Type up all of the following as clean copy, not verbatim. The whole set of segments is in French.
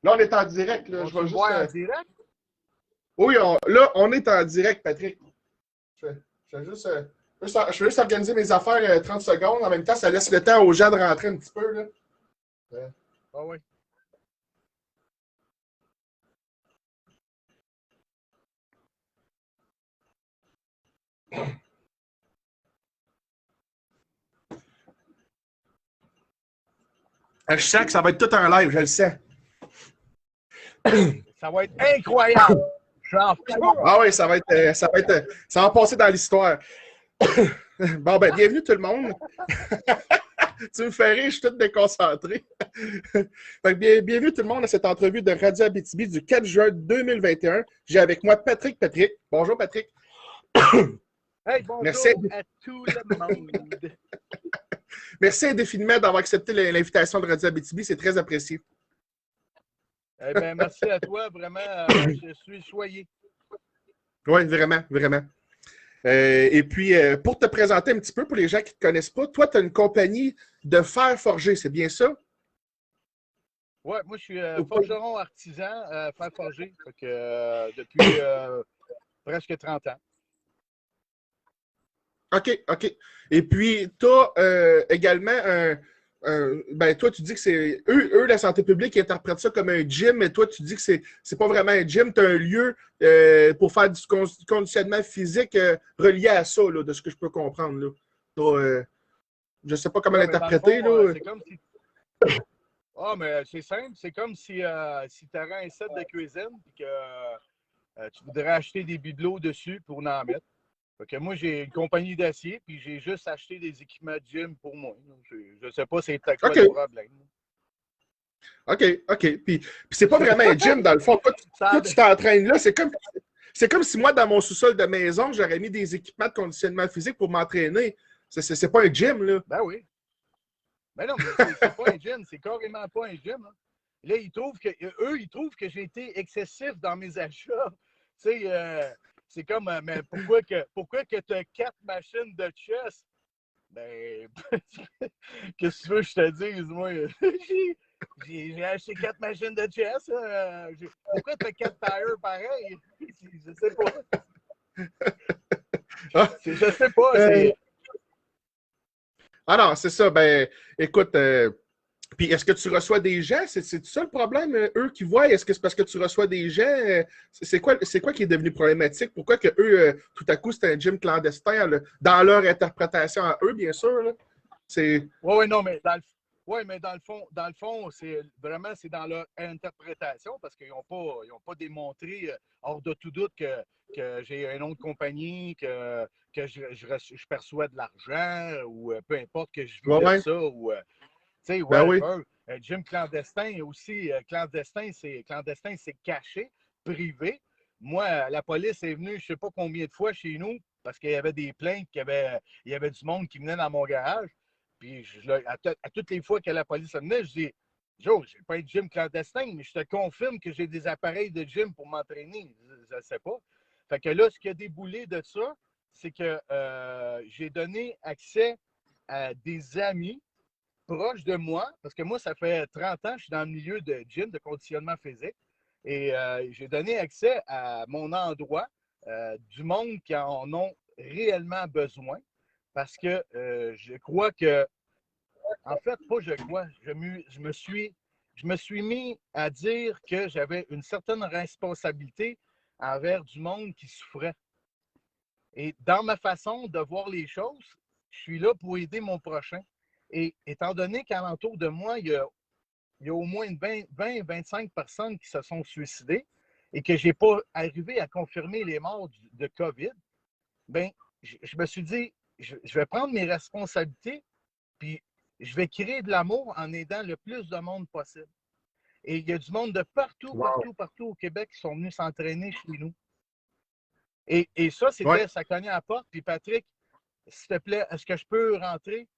Là, on est en direct. Là. On Je se vais juste. voit en direct? Oui, là, on est en direct, Patrick. Je, je vais juste, je vais juste organiser mes affaires 30 secondes. En même temps, ça laisse le temps aux gens de rentrer un petit peu. Là. Ah oui. Je sens que ça va être tout un live, je le sais. Ça va être incroyable. Je suis en feu. Ah oui, ça va passer dans l'histoire. Bon, ben, bienvenue tout le monde. Tu me fais rire, je suis tout déconcentré. Fait que bienvenue tout le monde à cette entrevue de Radio Abitibi du 4 juin 2021. J'ai avec moi Patrick. Bonjour Patrick. Hey, bonjour Merci. à tout le monde. Merci indéfiniment d'avoir accepté l'invitation de Radio Abitibi, c'est très apprécié. Eh bien, merci à toi, vraiment, je suis choyé. Oui, vraiment, vraiment. Et puis, pour te présenter un petit peu, pour les gens qui ne te connaissent pas, toi, tu as une compagnie de fer forgé, c'est bien ça? Oui, moi, je suis forgeron artisan, fer forgé, depuis presque 30 ans. OK, OK. Et puis, tu as également ben, toi, tu dis que c'est. Eux, la santé publique, ils interprètent ça comme un gym, mais toi, tu dis que c'est pas vraiment un gym, tu as un lieu pour faire du conditionnement physique relié à ça, là, de ce que je peux comprendre. Là. Je sais pas comment Ouais, mais dans le l'interpréter. fond, Là. c'est comme si. Ah, mais c'est simple, c'est comme si tu aurais un set de cuisine et que tu voudrais acheter des bibelots dessus pour en mettre. Fait que moi, j'ai une compagnie d'acier, puis j'ai juste acheté des équipements de gym pour moi. Je ne sais pas c'est peut-être quoi OK, le problème. OK, OK. Puis c'est pas vraiment un gym, dans le fond. Toi, tu t'entraînes là. C'est comme si moi, dans mon sous-sol de maison, j'aurais mis des équipements de conditionnement physique pour m'entraîner. C'est pas un gym, là. Ben oui. Ben non, mais c'est pas un gym, c'est carrément pas un gym. Hein. Là, ils trouvent que j'ai été excessif dans mes achats. Tu sais, c'est comme, mais pourquoi que tu as 4 machines de chess? Ben, qu'est-ce que tu veux que je te dise, moi? J'ai acheté 4 machines de chess. Pourquoi tu as 4 tires pareils? Je sais pas. Ah, Je sais pas. C'est. ah non, c'est ça. Ben, écoute, puis est-ce que tu reçois des gens? C'est ça le problème, eux qui voient? Est-ce que c'est parce que tu reçois des gens? C'est quoi qui est devenu problématique? Pourquoi que eux, tout à coup, c'est un gym clandestin, là, dans leur interprétation à eux, bien sûr, là? C'est. Oui, non, mais dans le fond, c'est vraiment c'est dans leur interprétation parce qu'ils n'ont pas démontré hors de tout doute que j'ai un nom de compagnie, que je perçois de l'argent ou peu importe que je vis Ouais, de ouais. ça ou tu sais, Ben oui. whatever. Gym clandestin aussi, clandestin, c'est caché, privé. Moi, la police est venue je ne sais pas combien de fois chez nous parce qu'il y avait des plaintes, il y avait du monde qui venait dans mon garage. Puis à toutes les fois que la police venait, je dis Joe, j'ai pas de gym clandestin, mais je te confirme que j'ai des appareils de gym pour m'entraîner. Je ne sais pas. Fait que là, ce qui a déboulé de ça, c'est que j'ai donné accès à des amis proches de moi, parce que moi, ça fait 30 ans que je suis dans le milieu de gym, de conditionnement physique, et j'ai donné accès à mon endroit, du monde qui en ont réellement besoin, parce que je crois que, en fait, pas je crois, je me suis mis à dire que j'avais une certaine responsabilité envers du monde qui souffrait. Et dans ma façon de voir les choses, je suis là pour aider mon prochain. Et étant donné qu'alentour de moi, il y a au moins 20-25 personnes qui se sont suicidées et que je n'ai pas arrivé à confirmer les morts de COVID, ben, je me suis dit, je vais prendre mes responsabilités, puis je vais créer de l'amour en aidant le plus de monde possible. Et il y a du monde de partout, Wow. partout, partout au Québec qui sont venus s'entraîner chez nous. Et ça, Ouais. ça cognait à la porte. Puis Patrick, s'il te plaît, est-ce que je peux rentrer?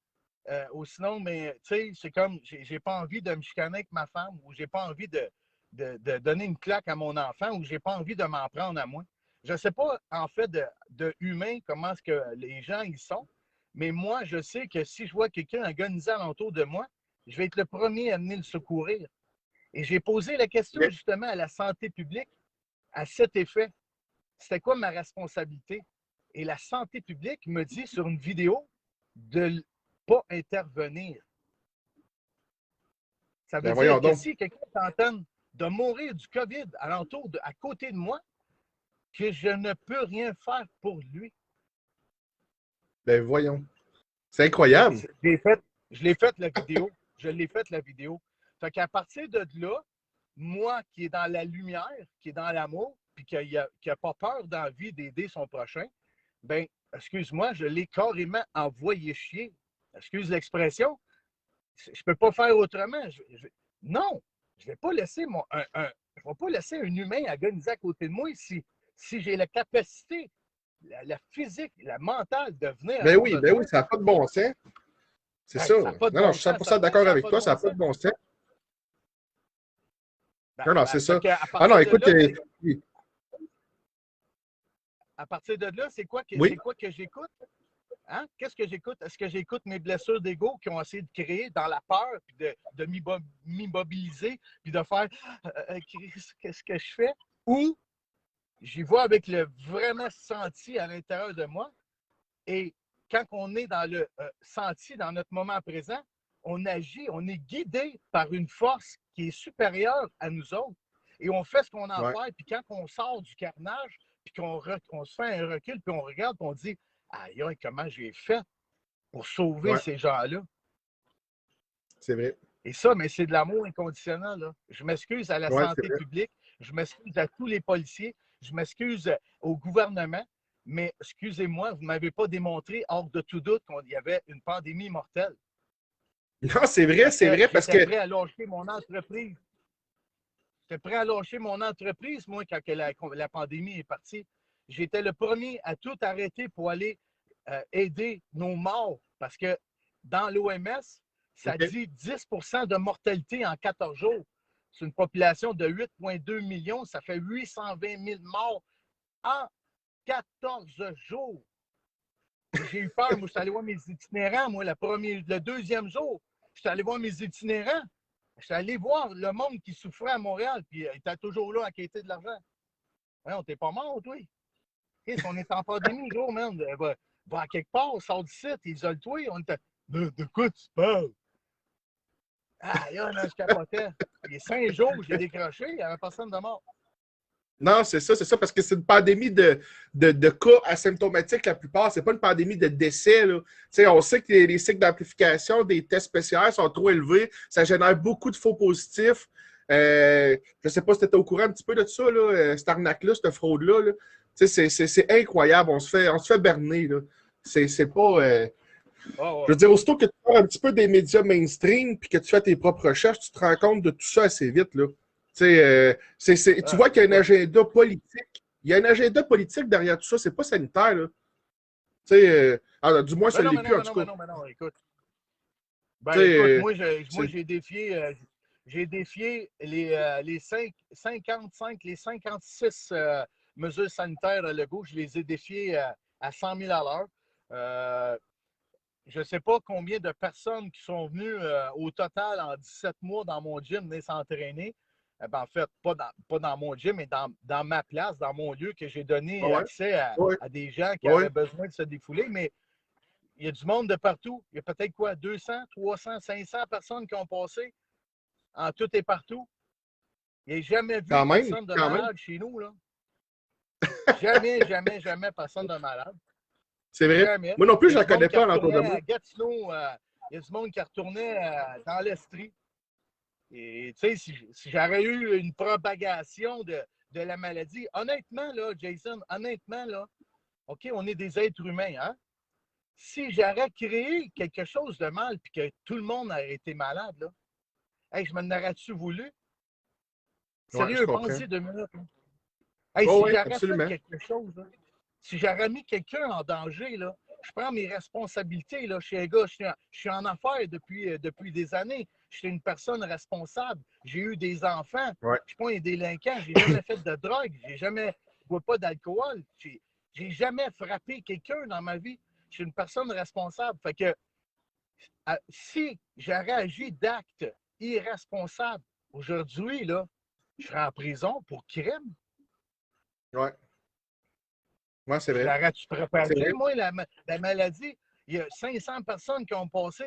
Ou sinon, mais tu sais, c'est comme, j'ai pas envie de me chicaner avec ma femme ou j'ai pas envie de donner une claque à mon enfant ou j'ai pas envie de m'en prendre à moi. Je sais pas, en fait, de humain, comment est-ce que les gens y sont, mais moi, je sais que si je vois quelqu'un agonisant alentour de moi, je vais être le premier à venir le secourir. Et j'ai posé la question justement à la santé publique à cet effet. C'était quoi ma responsabilité? Et la santé publique me dit sur une vidéo de ne pas intervenir. Ça veut Ben dire voyons que donc. si quelqu'un t'entend de mourir du COVID à côté de moi, que je ne peux rien faire pour lui. Ben voyons. C'est incroyable. Je l'ai fait la vidéo. Je l'ai fait la vidéo. Fait qu'à partir de là, moi qui est dans la lumière, qui est dans l'amour, puis qui n'a pas peur dans la vie d'aider son prochain, ben, excuse-moi, je l'ai carrément envoyé chier. Excuse l'expression. Je ne peux pas faire autrement. Non, je ne vais pas laisser je vais pas laisser un humain agoniser à côté de moi si j'ai la capacité, la physique, la mentale de venir à son Ben oui, besoin. ça n'a pas de bon sens. C'est Hey, ça. ça n'a pas de Non, non, bon je suis sens, 100% d'accord ça n'a avec pas de toi, ça bon n'a pas sens. de bon sens. Ben, Non, non, c'est ça. à Ah non, partir de écoute, là, à partir de là, c'est quoi oui. que j'écoute? Hein? Qu'est-ce que j'écoute? Est-ce que j'écoute mes blessures d'ego qui ont essayé de créer dans la peur, puis de m'immobiliser, puis de faire qu'est-ce que je fais? Ou j'y vois avec le vraiment senti à l'intérieur de moi. Et quand on est dans le senti, dans notre moment présent, on agit, on est guidé par une force qui est supérieure à nous autres. Et on fait ce qu'on a à faire. Puis quand on sort du carnage, puis qu'on se fait un recul, puis on regarde, puis on dit aïe, comment j'ai fait pour sauver ces gens-là? C'est vrai. Et ça, mais c'est de l'amour inconditionnel. Là. Je m'excuse à la santé publique, je m'excuse à tous les policiers, je m'excuse au gouvernement, mais excusez-moi, vous ne m'avez pas démontré, hors de tout doute, qu'il y avait une pandémie mortelle. Non, c'est vrai, parce J'étais que. prêt à lâcher mon entreprise. J'étais prêt à lâcher mon entreprise, moi, quand la pandémie est partie. J'étais le premier à tout arrêter pour aller aider nos morts, parce que dans l'OMS, ça dit 10 de mortalité en 14 jours. C'est une population de 8,2 millions, ça fait 820 000 morts en 14 jours. J'ai eu peur, moi, je suis allé voir mes itinérants, moi, le deuxième jour, je suis allé voir mes itinérants. Je suis allé voir le monde qui souffrait à Montréal, puis il était toujours là à quêter de l'argent. On t'es pas mort, toi. Chris, on est en pandémie, gros, man. Va à quelque part, sors du site, isole-toi. On était. De quoi tu parles? Ah, là, je capotais. Les 5 jours, j'ai décroché, il n'y avait personne de mort. Non, c'est ça, parce que c'est une pandémie de cas asymptomatiques la plupart. C'est pas une pandémie de décès. Là. On sait que les cycles d'amplification des tests PCR sont trop élevés. Ça génère beaucoup de faux positifs. Je ne sais pas si tu étais au courant un petit peu de ça, là, cette arnaque-là, cette fraude-là. Là. C'est incroyable. On se fait berner. Là. C'est pas. Je veux dire, aussitôt que tu parles un petit peu des médias mainstream puis que tu fais tes propres recherches, tu te rends compte de tout ça assez vite. Là. Tu vois qu'il y a un agenda politique. Il y a un agenda politique derrière tout ça. C'est pas sanitaire. Là. Du moins, ça ne l'est plus, en tout cas. Non, écoute. Écoute, moi, j'ai défié les 55, les 56 mesures sanitaires à Legault. Je les ai défiées à 100 000 à l'heure. Je ne sais pas combien de personnes qui sont venues au total en 17 mois dans mon gym venir s'entraîner. En fait, pas dans mon gym, mais dans ma place, dans mon lieu, que j'ai donné accès à des gens qui avaient besoin de se défouler. Mais il y a du monde de partout. Il y a peut-être 200, 300, 500 personnes qui ont passé en tout et partout. Il n'y a jamais vu personne de malade chez nous. Là. Jamais, jamais, jamais personne de malade. C'est vrai. Jamais. Moi non plus, je ne la connais pas l'entour de moi. Gatineau, il y a du monde qui retournait dans l'Estrie. Et tu sais, si j'aurais eu une propagation de la maladie, honnêtement, là, Jason, là, OK, on est des êtres humains, hein? Si j'aurais créé quelque chose de mal puis que tout le monde aurait été malade, là, hey, je m'en aurais-tu voulu? Sérieux, pensez 2 minutes. Hey, si j'aurais fait quelque chose, là, si j'aurais mis quelqu'un en danger, là, je prends mes responsabilités. Là, je suis un gars, je suis en affaires depuis des années. Je suis une personne responsable. J'ai eu des enfants. Je ne suis pas un délinquant. Je n'ai jamais fait de drogue. Je ne bois pas d'alcool. J'ai jamais frappé quelqu'un dans ma vie. Je suis une personne responsable. Fait que si j'aurais agi d'actes irresponsables, Aujourd'hui, là, je serais en prison pour crime. Ouais. Ouais, c'est Je vrai. l'aurais-tu C'est propagé, vrai. moi, la maladie? Il y a 500 personnes qui ont passé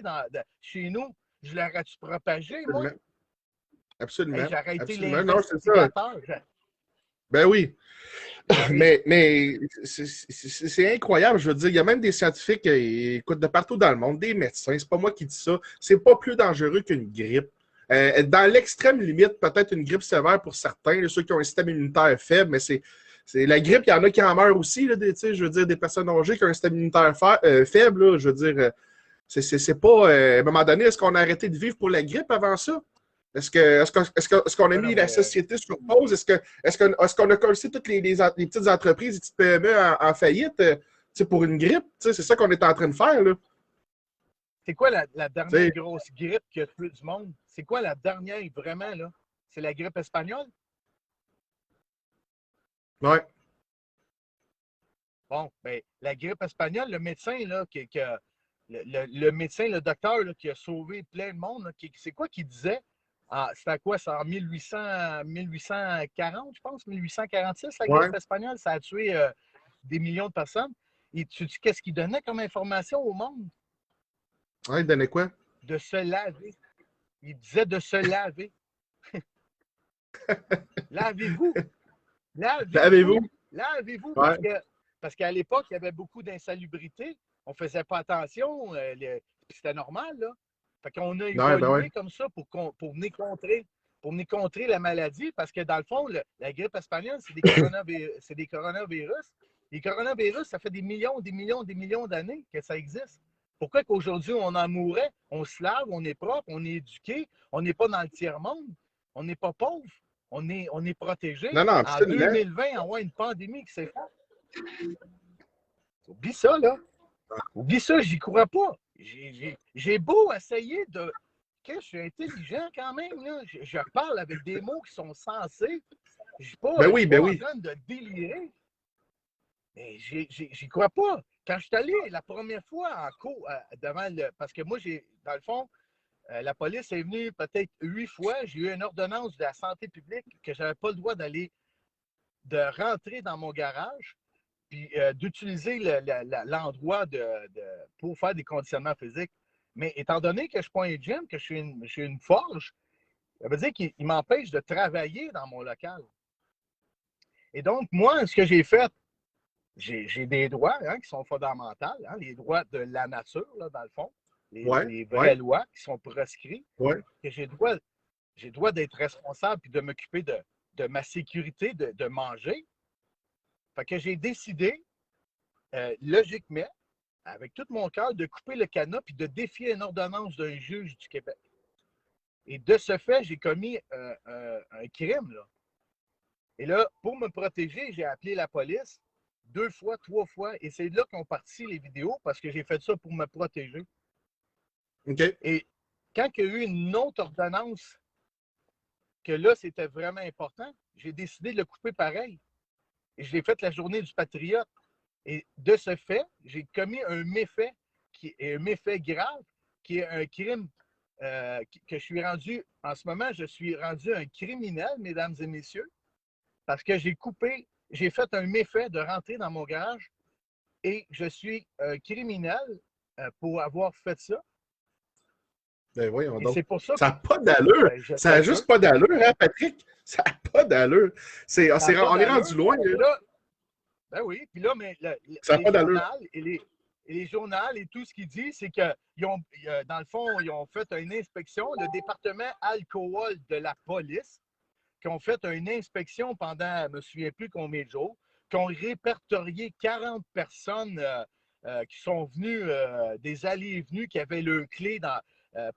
chez nous. Je l'aurais-tu propagé, moi? Absolument. Hey, Absolument. j'aurais été Absolument. Non, c'est ça. l'investigateur. Ben oui. J'aurais. Mais c'est incroyable, je veux dire, il y a même des scientifiques écoute, de partout dans le monde, des médecins, c'est pas moi qui dis ça, c'est pas plus dangereux qu'une grippe. Dans l'extrême limite, peut-être une grippe sévère pour certains, ceux qui ont un système immunitaire faible, mais c'est la grippe, il y en a qui en meurent aussi, là, je veux dire, des personnes âgées qui ont un système immunitaire faible, là, je veux dire, c'est pas, à un moment donné, est-ce qu'on a arrêté de vivre pour la grippe avant ça? Est-ce qu'on a Non, non, mis la mais société sur pause? Est-ce qu'on a collé toutes les petites entreprises, les petites PME en faillite pour une grippe? C'est ça qu'on est en train de faire. Là. c'est quoi la dernière T'sais, grosse grippe qui a tué du monde? C'est quoi la dernière vraiment, là? C'est la grippe espagnole? ouais, Bon, ben, la grippe espagnole, le médecin, là, le médecin, le docteur là, qui a sauvé plein de monde, là, c'est quoi qu'il disait? Ah, c'était quoi? C'est en 1840, je pense, 1846, la ouais, grippe espagnole. Ça a tué des millions de personnes. Et tu dis qu'est-ce qu'il donnait comme information au monde? ouais, il donnait quoi? De se laver. Il disait de se laver. Lavez-vous. Lavez-vous. Lavez-vous? Lavez-vous. Ouais, Parce qu'à l'époque, il y avait beaucoup d'insalubrité. On ne faisait pas attention. C'était normal, là. Fait qu'on a ouais, ben ouais. évolué comme ça pour venir contrer la maladie, parce que dans le fond, la grippe espagnole, c'est des coronavirus. Les coronavirus, ça fait des millions, des millions, des millions d'années que ça existe. Pourquoi qu'aujourd'hui, on en mourrait? On se lave, on est propre, on est éduqué, on n'est pas dans le tiers-monde, on n'est pas pauvre, on est protégé. Non, non, En absolument. 2020, on voit une pandémie qui s'est faite. Oublie ça, là. Oublie ça, j'y crois pas. J'ai beau essayer de. Que je suis intelligent quand même, là. Je parle avec des mots qui sont sensés. Je ne suis Ben pas en oui. train de délirer. Mais j'y crois pas. Quand je suis allé la première fois en cours devant le. Parce que moi, dans le fond, la police est venue peut-être 8 fois. J'ai eu une ordonnance de la santé publique que je n'avais pas le droit de rentrer dans mon garage puis d'utiliser l'endroit pour faire des conditionnements physiques. Mais étant donné que je ne suis pas un gym, que je suis une forge, ça veut dire qu'il m'empêche de travailler dans mon local. Et donc, moi, ce que j'ai fait, j'ai des droits qui sont fondamentaux, les droits de la nature, là, dans le fond, Ouais, les ouais, vraies lois qui sont prescrites, ouais. que j'ai droit d'être responsable et de m'occuper de ma sécurité, de manger. Fait que j'ai décidé, logiquement, avec tout mon cœur, de couper le cadenas et de défier une ordonnance d'un juge du Québec. Et de ce fait, j'ai commis un crime. Là. Et là, pour me protéger, j'ai appelé la police 2 fois, 3 fois. Et c'est là qu'ont parti les vidéos parce que j'ai fait ça pour me protéger. OK. Et quand il y a eu une autre ordonnance, que là, c'était vraiment important, j'ai décidé de le couper pareil. Et je l'ai fait la journée du patriote. Et de ce fait, j'ai commis un méfait qui est un méfait grave, qui est un crime que je suis rendu, en ce moment, je suis rendu un criminel, mesdames et messieurs, parce que j'ai fait un méfait de rentrer dans mon garage et je suis un criminel pour avoir fait ça. Ben voyons Et donc. c'est pour ça Ça que n'a pas d'allure. je Ça n'a t'assure, juste pas d'allure, hein, Patrick? Ça n'a pas d'allure. ça n'a pas On est d'allure. rendu loin, Puis là. là, ben oui, puis là, mais Ça n'a les pas d'allure. journaux les journaux et tout ce qu'ils disent, c'est que dans le fond, ils ont fait une inspection, le département alcool de la police, qui ont fait une inspection pendant, je ne me souviens plus combien de jours, qui ont répertorié 40 personnes qui sont venues, des allées et venues, qui avaient leur clé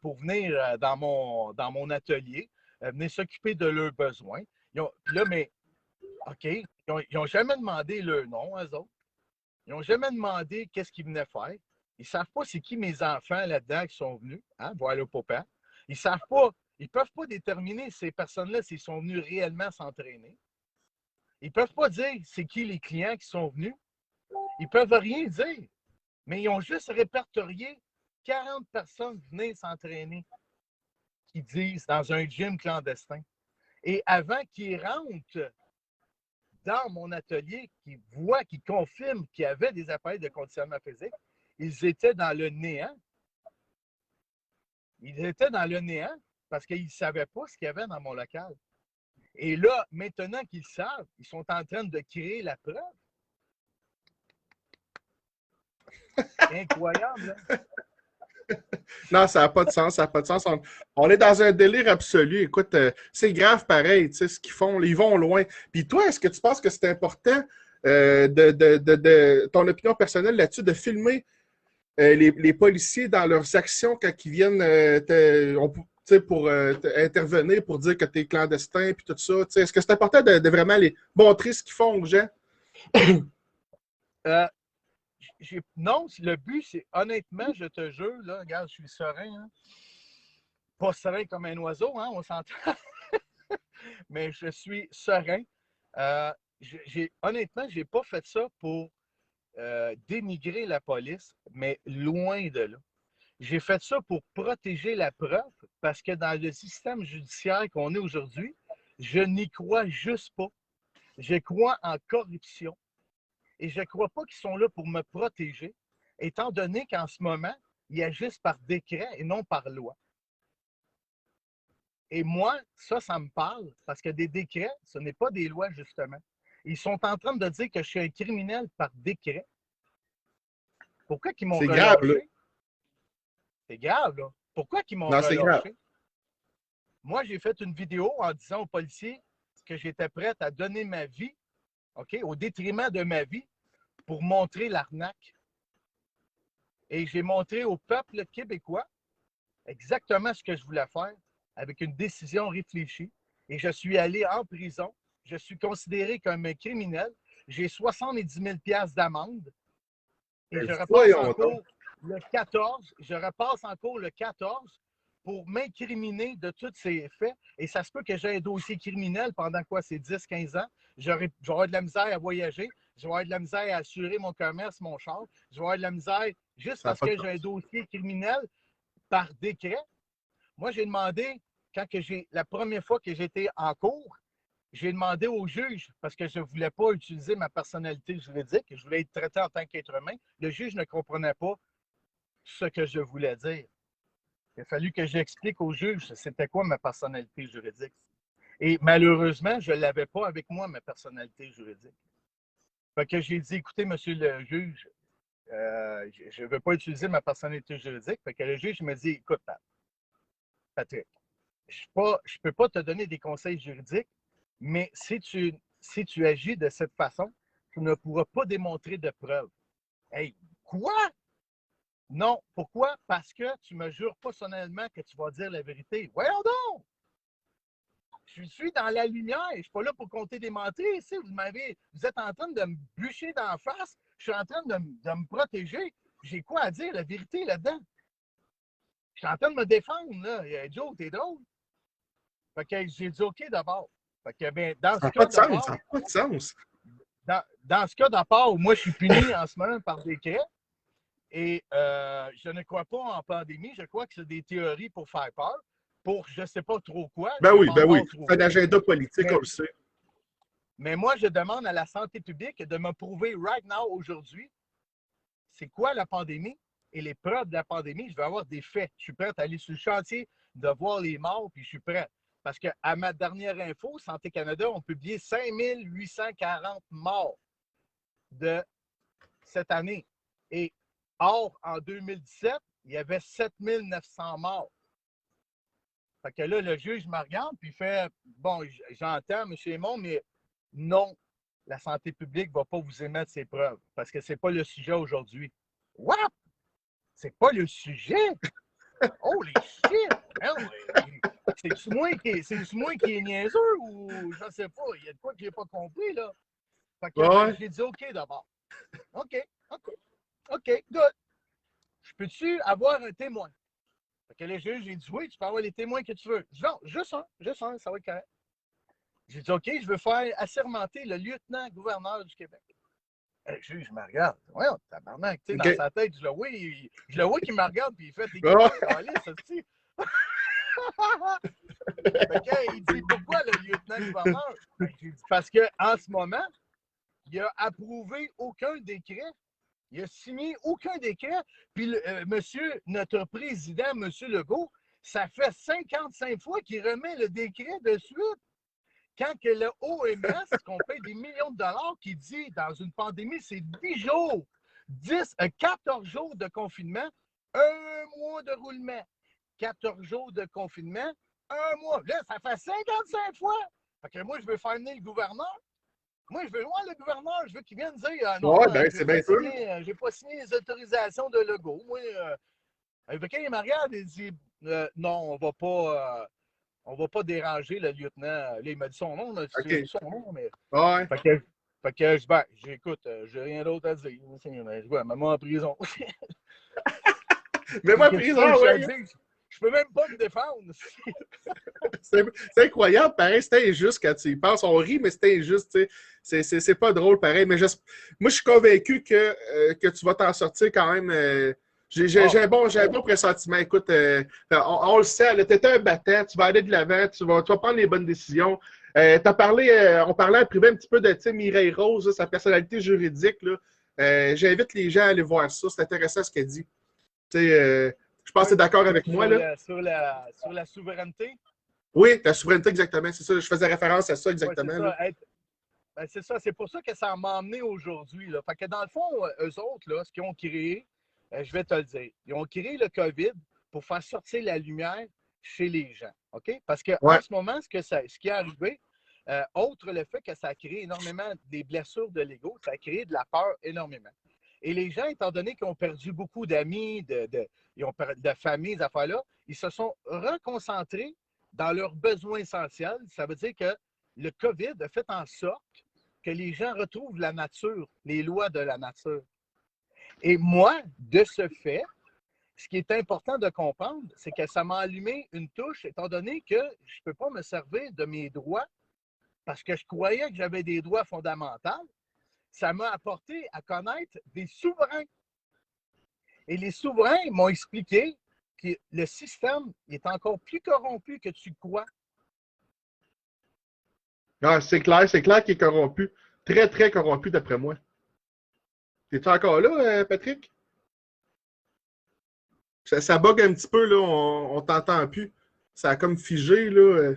pour venir dans mon atelier, venir s'occuper de leurs besoins. Puis là, mais OK, ils n'ont jamais demandé leur nom, eux autres. Ils n'ont jamais demandé qu'est-ce qu'ils venaient faire. Ils ne savent pas c'est qui mes enfants là-dedans qui sont venus, voir le papa. Ils savent pas, ils ne peuvent pas déterminer ces personnes-là s'ils sont venus réellement s'entraîner. Ils ne peuvent pas dire c'est qui les clients qui sont venus. Ils ne peuvent rien dire. Mais ils ont juste répertorié 40 personnes venaient s'entraîner. qu'ils disent dans un gym clandestin. Et avant qu'ils rentrent dans mon atelier, qu'ils voient, qu'ils confirment qu'il y avait des appareils de conditionnement physique, ils étaient dans le néant. Ils étaient dans le néant parce qu'ils ne savaient pas ce qu'il y avait dans mon local. Et là, maintenant qu'ils savent, ils sont en train de créer la preuve. Incroyable, hein? Non, ça n'a pas de sens, ça n'a pas de sens. On est dans un délire absolu. Écoute, c'est grave pareil, tu sais, ce qu'ils font, ils vont loin. Puis toi, est-ce que tu penses que c'est important de ton opinion personnelle là-dessus, de filmer les policiers dans leurs actions quand ils viennent pour intervenir, pour dire que tu es clandestin, puis tout ça? Est-ce que c'est important de vraiment les montrer ce qu'ils font aux gens? Non, le but, c'est honnêtement, je te jure, là, regarde, je suis serein. Hein? Pas serein comme un oiseau, hein, on s'entend. Mais je suis serein. Honnêtement, je n'ai pas fait ça pour dénigrer la police, mais loin de là. J'ai fait ça pour protéger la preuve parce que dans le système judiciaire qu'on est aujourd'hui, je n'y crois juste pas. Je crois en corruption. Et je ne crois pas qu'ils sont là pour me protéger, étant donné qu'en ce moment, ils agissent par décret et non par loi. Et moi, ça me parle, parce que des décrets, ce n'est pas des lois, justement. Ils sont en train de dire que je suis un criminel par décret. Pourquoi qu'ils m'ont relâché? Grave, là. C'est grave, là. Pourquoi qu'ils m'ont relâché? Grave. Moi, j'ai fait une vidéo en disant aux policiers que j'étais prête à donner ma vie, OK, au détriment de ma vie, pour montrer l'arnaque. Et j'ai montré au peuple québécois exactement ce que je voulais faire avec une décision réfléchie. Et je suis allé en prison. Je suis considéré comme un criminel. J'ai 70 000 $ d'amende. Et je repasse en cours le 14. Je repasse en cours le 14 pour m'incriminer de tous ces faits. Et ça se peut que j'ai un dossier criminel pendant quoi? C'est 10-15 ans. Je vais avoir de la misère à voyager. Je vais avoir de la misère à assurer mon commerce, mon char. Je vais avoir de la misère juste parce que j'ai un dossier criminel par décret. Moi, j'ai demandé, la première fois que j'étais en cours, j'ai demandé au juge, parce que je ne voulais pas utiliser ma personnalité juridique, je voulais être traité en tant qu'être humain. Le juge ne comprenait pas ce que je voulais dire. Il a fallu que j'explique au juge c'était quoi ma personnalité juridique. Et malheureusement, je ne l'avais pas avec moi, ma personnalité juridique. Fait que j'ai dit, écoutez, monsieur le juge, je ne veux pas utiliser ma personnalité juridique. Fait que le juge me dit, écoute, Patrick, je ne peux pas te donner des conseils juridiques, mais si tu agis de cette façon, tu ne pourras pas démontrer de preuves. Hey, quoi? Non. Pourquoi? Parce que tu ne me jures pas solennellement que tu vas dire la vérité. Voyons donc! Je suis dans la lumière. Je ne suis pas là pour compter des mentir ici. Vous êtes en train de me bûcher d'en face. Je suis en train de me protéger. J'ai quoi à dire? La vérité là-dedans. Je suis en train de me défendre. Là. Joe, t'es drôle. Fait que j'ai dit OK d'abord. Fait que, ben, dans ce cas ça n'a pas de sens. Dans ce cas d'abord, moi, je suis puni en ce moment par décret. Et je ne crois pas en pandémie. Je crois que c'est des théories pour faire peur. Pour je ne sais pas trop quoi. Ben oui. C'est un agenda politique, on le sait. Mais moi, je demande à la santé publique de me prouver right now, aujourd'hui, c'est quoi la pandémie et les preuves de la pandémie. Je veux avoir des faits. Je suis prêt à aller sur le chantier, de voir les morts, puis je suis prêt. Parce qu'à ma dernière info, Santé Canada ont publié 5840 morts de cette année. Et or, en 2017, il y avait 7900 morts. Fait que là, le juge me regarde puis il fait bon, j'entends, M. Aymon, mais non, la santé publique ne va pas vous émettre ces preuves parce que ce n'est pas le sujet aujourd'hui. What? C'est pas le sujet? Holy shit! C'est-tu moi qui est niaiseux ou je ne sais pas? Il y a de quoi que je n'ai pas compris, là. Fait que j'ai dit OK d'abord. OK, good. Je peux-tu avoir un témoin? Fait que le juge, j'ai dit oui, tu peux avoir les témoins que tu veux. Non, juste un, ça va être correct. J'ai dit OK, je veux faire assermenter le lieutenant-gouverneur du Québec. Le juge me regarde. Ouais, tabarnak, tu sais, dans sa tête, je le vois qu'il me regarde puis il fait des calés, ça, tu sais. Il dit, pourquoi le lieutenant-gouverneur? J'ai dit, parce qu'en ce moment, il n'a approuvé aucun décret. Il n'a signé aucun décret. Puis, monsieur, notre président, M. Legault, ça fait 55 fois qu'il remet le décret de suite. Quand que le OMS, qu'on paye des millions de dollars, qui dit dans une pandémie, c'est 10 jours, 14 jours de confinement, 1 mois de roulement. 14 jours de confinement, 1 mois. Là, ça fait 55 fois. Fait que moi, je veux faire venir le gouverneur. Moi, je veux voir le gouverneur. Je veux qu'il vienne dire non, ouais, ben, c'est bien sûr. j'ai pas signé les autorisations de Legault. Moi, quand il me regarde, il dit non, on va pas déranger le lieutenant. Là, il m'a dit son nom. Là, okay. Son nom, mais. Ouais. Fait que j'écoute, j'ai rien d'autre à dire. Mets-moi en prison. Mets-moi en prison, oui. Je peux même pas me défendre. C'est incroyable, pareil, c'est injuste quand tu y penses. On rit, mais c'est injuste, tu sais. C'est pas drôle, pareil. Mais moi, je suis convaincu que tu vas t'en sortir quand même. J'ai un bon pressentiment. Écoute, on le sait, tu étais un battant, tu vas aller de l'avant, tu vas prendre les bonnes décisions. On parlait en privé un petit peu de Mireille Rose, là, sa personnalité juridique. J'invite les gens à aller voir ça. C'est intéressant ce qu'elle dit. Je pense que tu es d'accord avec moi. Sur la souveraineté? Oui, la souveraineté, exactement. C'est ça. Je faisais référence à ça, exactement. Ouais, c'est ça. C'est pour ça que ça m'a emmené aujourd'hui. Fait que dans le fond, eux autres, là, ce qu'ils ont créé, je vais te le dire, ils ont créé le COVID pour faire sortir la lumière chez les gens. OK? Parce qu'en ce moment, ce qui est arrivé, outre le fait que ça a créé énormément des blessures de l'ego, ça a créé de la peur énormément. Et les gens, étant donné qu'ils ont perdu beaucoup d'amis, ils ont perdu de famille, ces affaires-là, ils se sont reconcentrés dans leurs besoins essentiels. Ça veut dire que le COVID a fait en sorte que les gens retrouvent la nature, les lois de la nature. Et moi, de ce fait, ce qui est important de comprendre, c'est que ça m'a allumé une touche, étant donné que je ne peux pas me servir de mes droits parce que je croyais que j'avais des droits fondamentaux. Ça m'a apporté à connaître des souverains. Et les souverains m'ont expliqué que le système est encore plus corrompu que tu crois. Ah, c'est clair qu'il est corrompu. Très, très corrompu, d'après moi. Es-tu encore là, Patrick? Ça bug un petit peu, là. On t'entend plus. Ça a comme figé, là.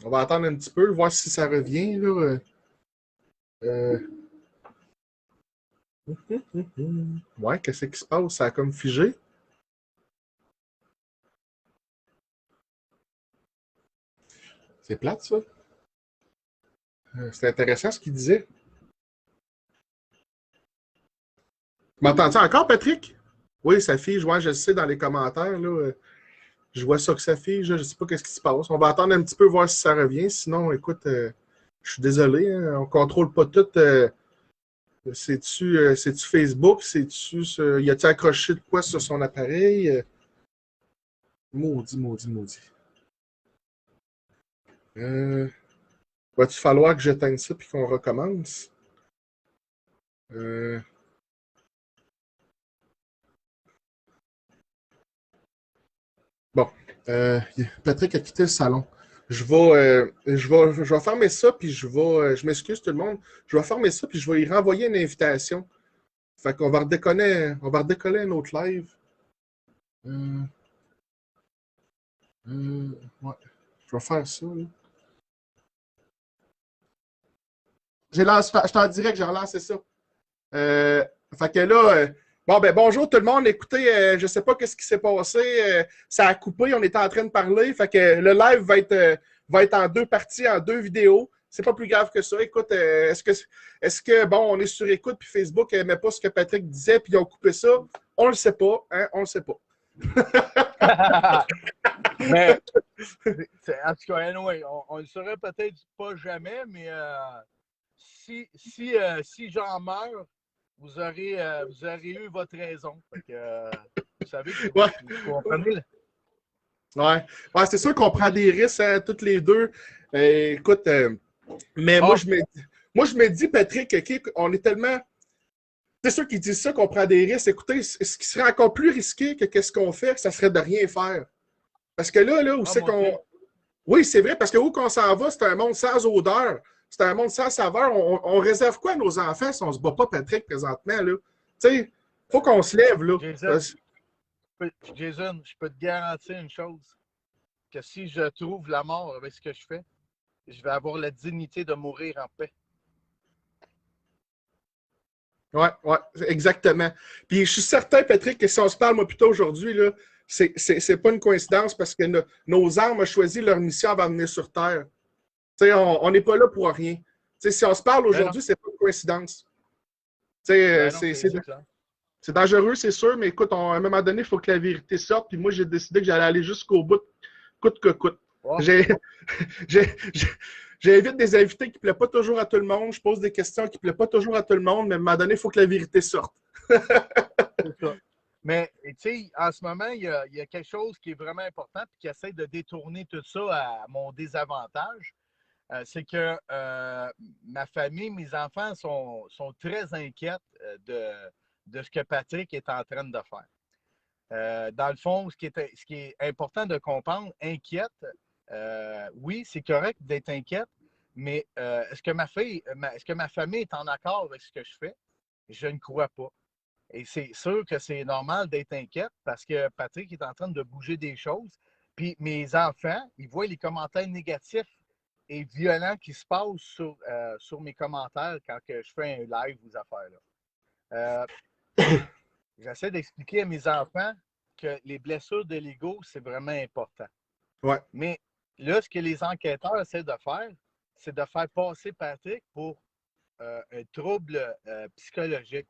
On va attendre un petit peu, voir si ça revient, là. Ouais, qu'est-ce qui se passe? Ça a comme figé. C'est plate, ça. C'est intéressant ce qu'il disait. M'entends-tu encore, Patrick? Oui, ça fige. Ouais, je le sais dans les commentaires, là. Je vois ça que ça fige. Je ne sais pas ce qui se passe. On va attendre un petit peu, voir si ça revient. Sinon, écoute, je suis désolé. Hein, on ne contrôle pas tout. C'est-tu Facebook? Y a-t-il accroché de quoi sur son appareil? Maudit. Va-t-il falloir que j'éteigne ça et qu'on recommence? Bon. Patrick a quitté le salon. Je vais fermer ça, puis je m'excuse tout le monde. Je vais fermer ça, puis je vais y renvoyer une invitation. Fait qu'on va redécoller un autre live. Ouais. Je vais faire ça. Là. Je suis en direct, j'ai relancé ça. Fait que là, bonjour tout le monde. Écoutez, je ne sais pas ce qui s'est passé. Ça a coupé, on était en train de parler. Fait que le live va être en 2 parties, en 2 vidéos. C'est pas plus grave que ça. Écoute, est-ce que bon, on est sur écoute, puis Facebook n'aimait pas ce que Patrick disait, puis ils ont coupé ça? On le sait pas, hein? On le sait pas. Mais, en tout cas, anyway, on le saurait peut-être pas jamais, mais si j'en meurs, vous aurez eu votre raison. Fait que, vous savez, vous comprenez. Ouais, c'est sûr qu'on prend des risques, hein, toutes les deux. Écoute, mais moi, je me dis, Patrick, okay, on est tellement. C'est sûr qu'ils disent ça, qu'on prend des risques. Écoutez, ce qui serait encore plus risqué que ce qu'on fait, ça serait de rien faire. Parce que là, où Ah, c'est mon Dieu. qu'on. Oui, c'est vrai, parce que où qu'on s'en va, c'est un monde sans odeur, c'est un monde sans saveur. On réserve quoi à nos enfants si on se bat pas, Patrick, présentement, là? Tu sais, faut qu'on se lève, là. Jason, je peux te garantir une chose, que si je trouve la mort avec ce que je fais, je vais avoir la dignité de mourir en paix. Oui, ouais, exactement. Puis je suis certain, Patrick, que si on se parle, moi, plutôt aujourd'hui, là, c'est pas une coïncidence parce que nos armes ont choisi leur mission avant de venir sur Terre. T'sais, on n'est pas là pour rien. T'sais, si on se parle Ben non, aujourd'hui, c'est pas une coïncidence. C'est c'est clair. dangereux, c'est sûr, mais écoute, à un moment donné, il faut que la vérité sorte. Puis moi, j'ai décidé que j'allais aller jusqu'au bout, coûte que coûte. Oh. J'ai, j'ai, J'invite des invités qui ne plaisent pas toujours à tout le monde. Je pose des questions qui ne plaisent pas toujours à tout le monde, mais à un moment donné, il faut que la vérité sorte. C'est ça. Mais, tu sais, en ce moment, il y a quelque chose qui est vraiment important et qui essaie de détourner tout ça à mon désavantage. C'est que ma famille, mes enfants sont très inquiets de ce que Patrick est en train de faire. Dans le fond, ce qui est important de comprendre, inquiète, oui, c'est correct d'être inquiète, mais est-ce que ma famille est en accord avec ce que je fais? Je ne crois pas. Et c'est sûr que c'est normal d'être inquiète parce que Patrick est en train de bouger des choses. Puis mes enfants, ils voient les commentaires négatifs et violents qui se passent sur mes commentaires quand que je fais un live ou ces affaires-là. J'essaie d'expliquer à mes enfants que les blessures de l'ego, c'est vraiment important. Ouais. Mais là, ce que les enquêteurs essaient de faire, c'est de faire passer Patrick pour un trouble psychologique,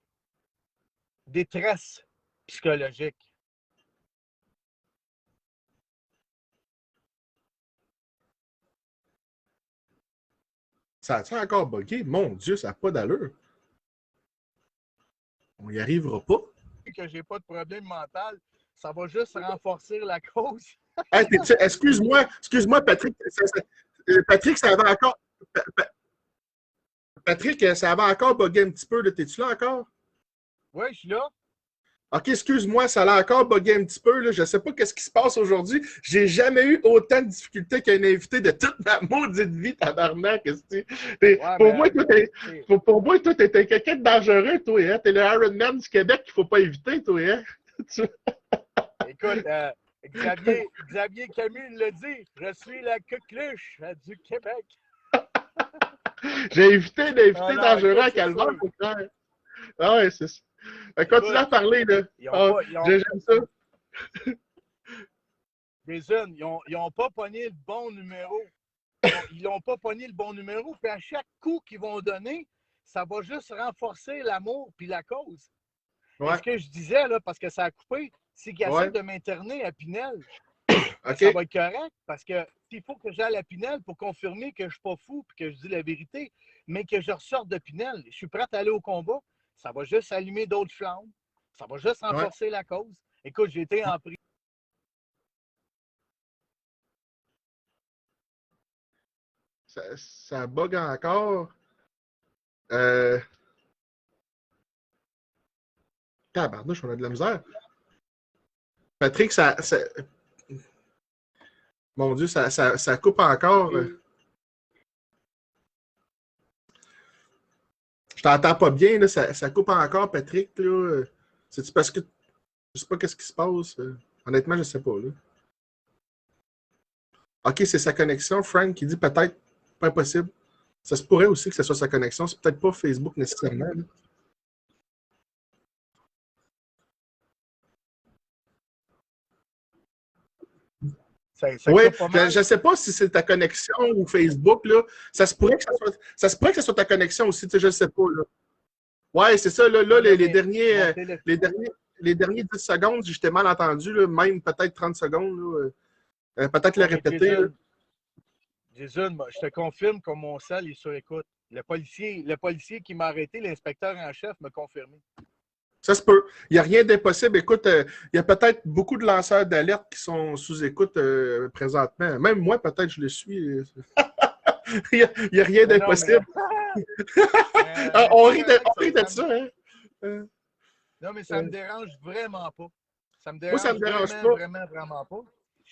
détresse psychologique. Ça a-tu encore bugué? Mon Dieu, ça n'a pas d'allure. On n'y arrivera pas. Que j'ai pas de problème mental, ça va juste renforcer la cause. Hey, excuse-moi, Patrick. Patrick, ça avait encore. Patrick, ça avait encore bugué un petit peu. T'es-tu là encore? Oui, je suis là. OK, excuse-moi, ça a encore bugué un petit peu. Là. Je ne sais pas ce qui se passe aujourd'hui. J'ai jamais eu autant de difficultés qu'un invité de toute ma maudite vie, tabarnak. Pour moi, toi, t'es quelqu'un de dangereux, toi. Hein? T'es le Iron Man du Québec qu'il ne faut pas éviter, toi. Hein? Écoute, Xavier Camus l'a dit. Je suis la coqueluche du Québec. J'ai invité un invité dangereux à Calvaire, mon frère. Ah ouais, c'est ça. Continue à parler, là. J'aime ça. Jason, ils n'ont pas pogné le bon numéro. Ils n'ont pas pogné le bon numéro. Puis à chaque coup qu'ils vont donner, ça va juste renforcer l'amour puis la cause. Ouais. Et ce que je disais, là, parce que ça a coupé, c'est qu'ils essaient de m'interner à Pinel. Okay. Ça va être correct parce que s'il faut que j'aille à Pinel pour confirmer que je ne suis pas fou et que je dis la vérité, mais que je ressorte de Pinel, je suis prêt à aller au combat, ça va juste allumer d'autres flammes. Ça va juste renforcer la cause. Écoute, j'ai été en prison. Ça bug encore. Tabarnouche, on a de la misère. Patrick, mon Dieu, ça coupe encore. Je t'entends pas bien, là, ça coupe encore, Patrick. C'est-tu parce que je sais pas qu'est-ce qui se passe? Honnêtement, je sais pas. Là. OK, c'est sa connexion. Frank qui dit peut-être pas impossible. Ça se pourrait aussi que ce soit sa connexion. C'est peut-être pas Facebook nécessairement. Là. Oui, je ne sais pas si c'est ta connexion ou Facebook. Là. Ça se pourrait que ce soit ta connexion aussi. Je ne sais pas. Oui, c'est ça. Là, les derniers 10 secondes, je t'ai mal entendu. Là, même peut-être 30 secondes. Peut-être le répéter. Jason, je te confirme que mon cell est sur écoute. Le policier qui m'a arrêté, l'inspecteur en chef, m'a confirmé. Ça se peut. Il n'y a rien d'impossible. Écoute, il y a peut-être beaucoup de lanceurs d'alerte qui sont sous écoute présentement. Même moi, peut-être, je le suis. Il n'y a rien d'impossible. On rit de ça. Hein? Non, mais ça me dérange vraiment pas. Ça me dérange moi, ça me dérange pas. Vraiment pas.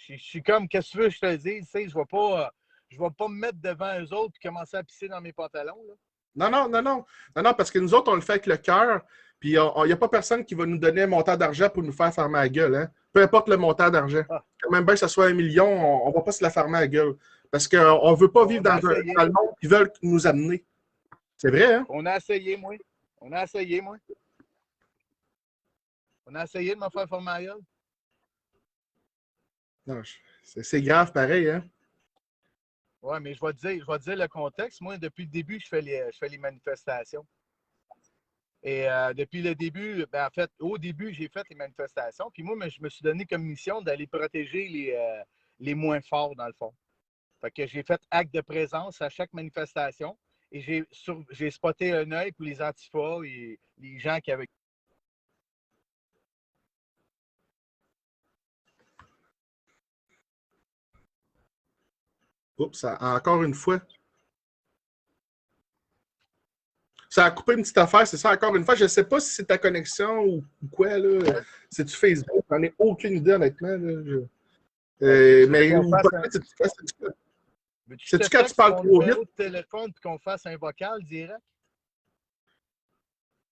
je suis comme, qu'est-ce que tu veux que je te dise? Tu sais, je ne vais pas me mettre devant eux autres et commencer à pisser dans mes pantalons. Là. Non, parce que nous autres, on le fait avec le cœur, puis il n'y a pas personne qui va nous donner un montant d'argent pour nous faire fermer la gueule. Hein? Peu importe le montant d'argent. Ah. Quand même bien que ce soit 1 million, on ne va pas se la fermer la gueule. Parce qu'on ne veut pas vivre dans le monde qu'ils veulent nous amener. C'est vrai, hein? On a essayé, moi. On a essayé de me faire fermer la gueule. Non, c'est grave pareil, hein? Oui, mais je vais te dire le contexte. Moi, depuis le début, je fais les manifestations. Et depuis le début, ben, en fait, au début, j'ai fait les manifestations. Puis moi, je me suis donné comme mission d'aller protéger les moins forts, dans le fond. Fait que j'ai fait acte de présence à chaque manifestation. Et j'ai spoté un œil pour les antifas et les gens qui avaient. Oups, encore une fois. Ça a coupé une petite affaire, c'est ça, encore une fois. Je ne sais pas si c'est ta connexion ou quoi, là. C'est-tu Facebook? J'en ai aucune idée, honnêtement. Là. Mais c'est-tu quand tu parles trop vite? De téléphone et qu'on fasse un vocal direct?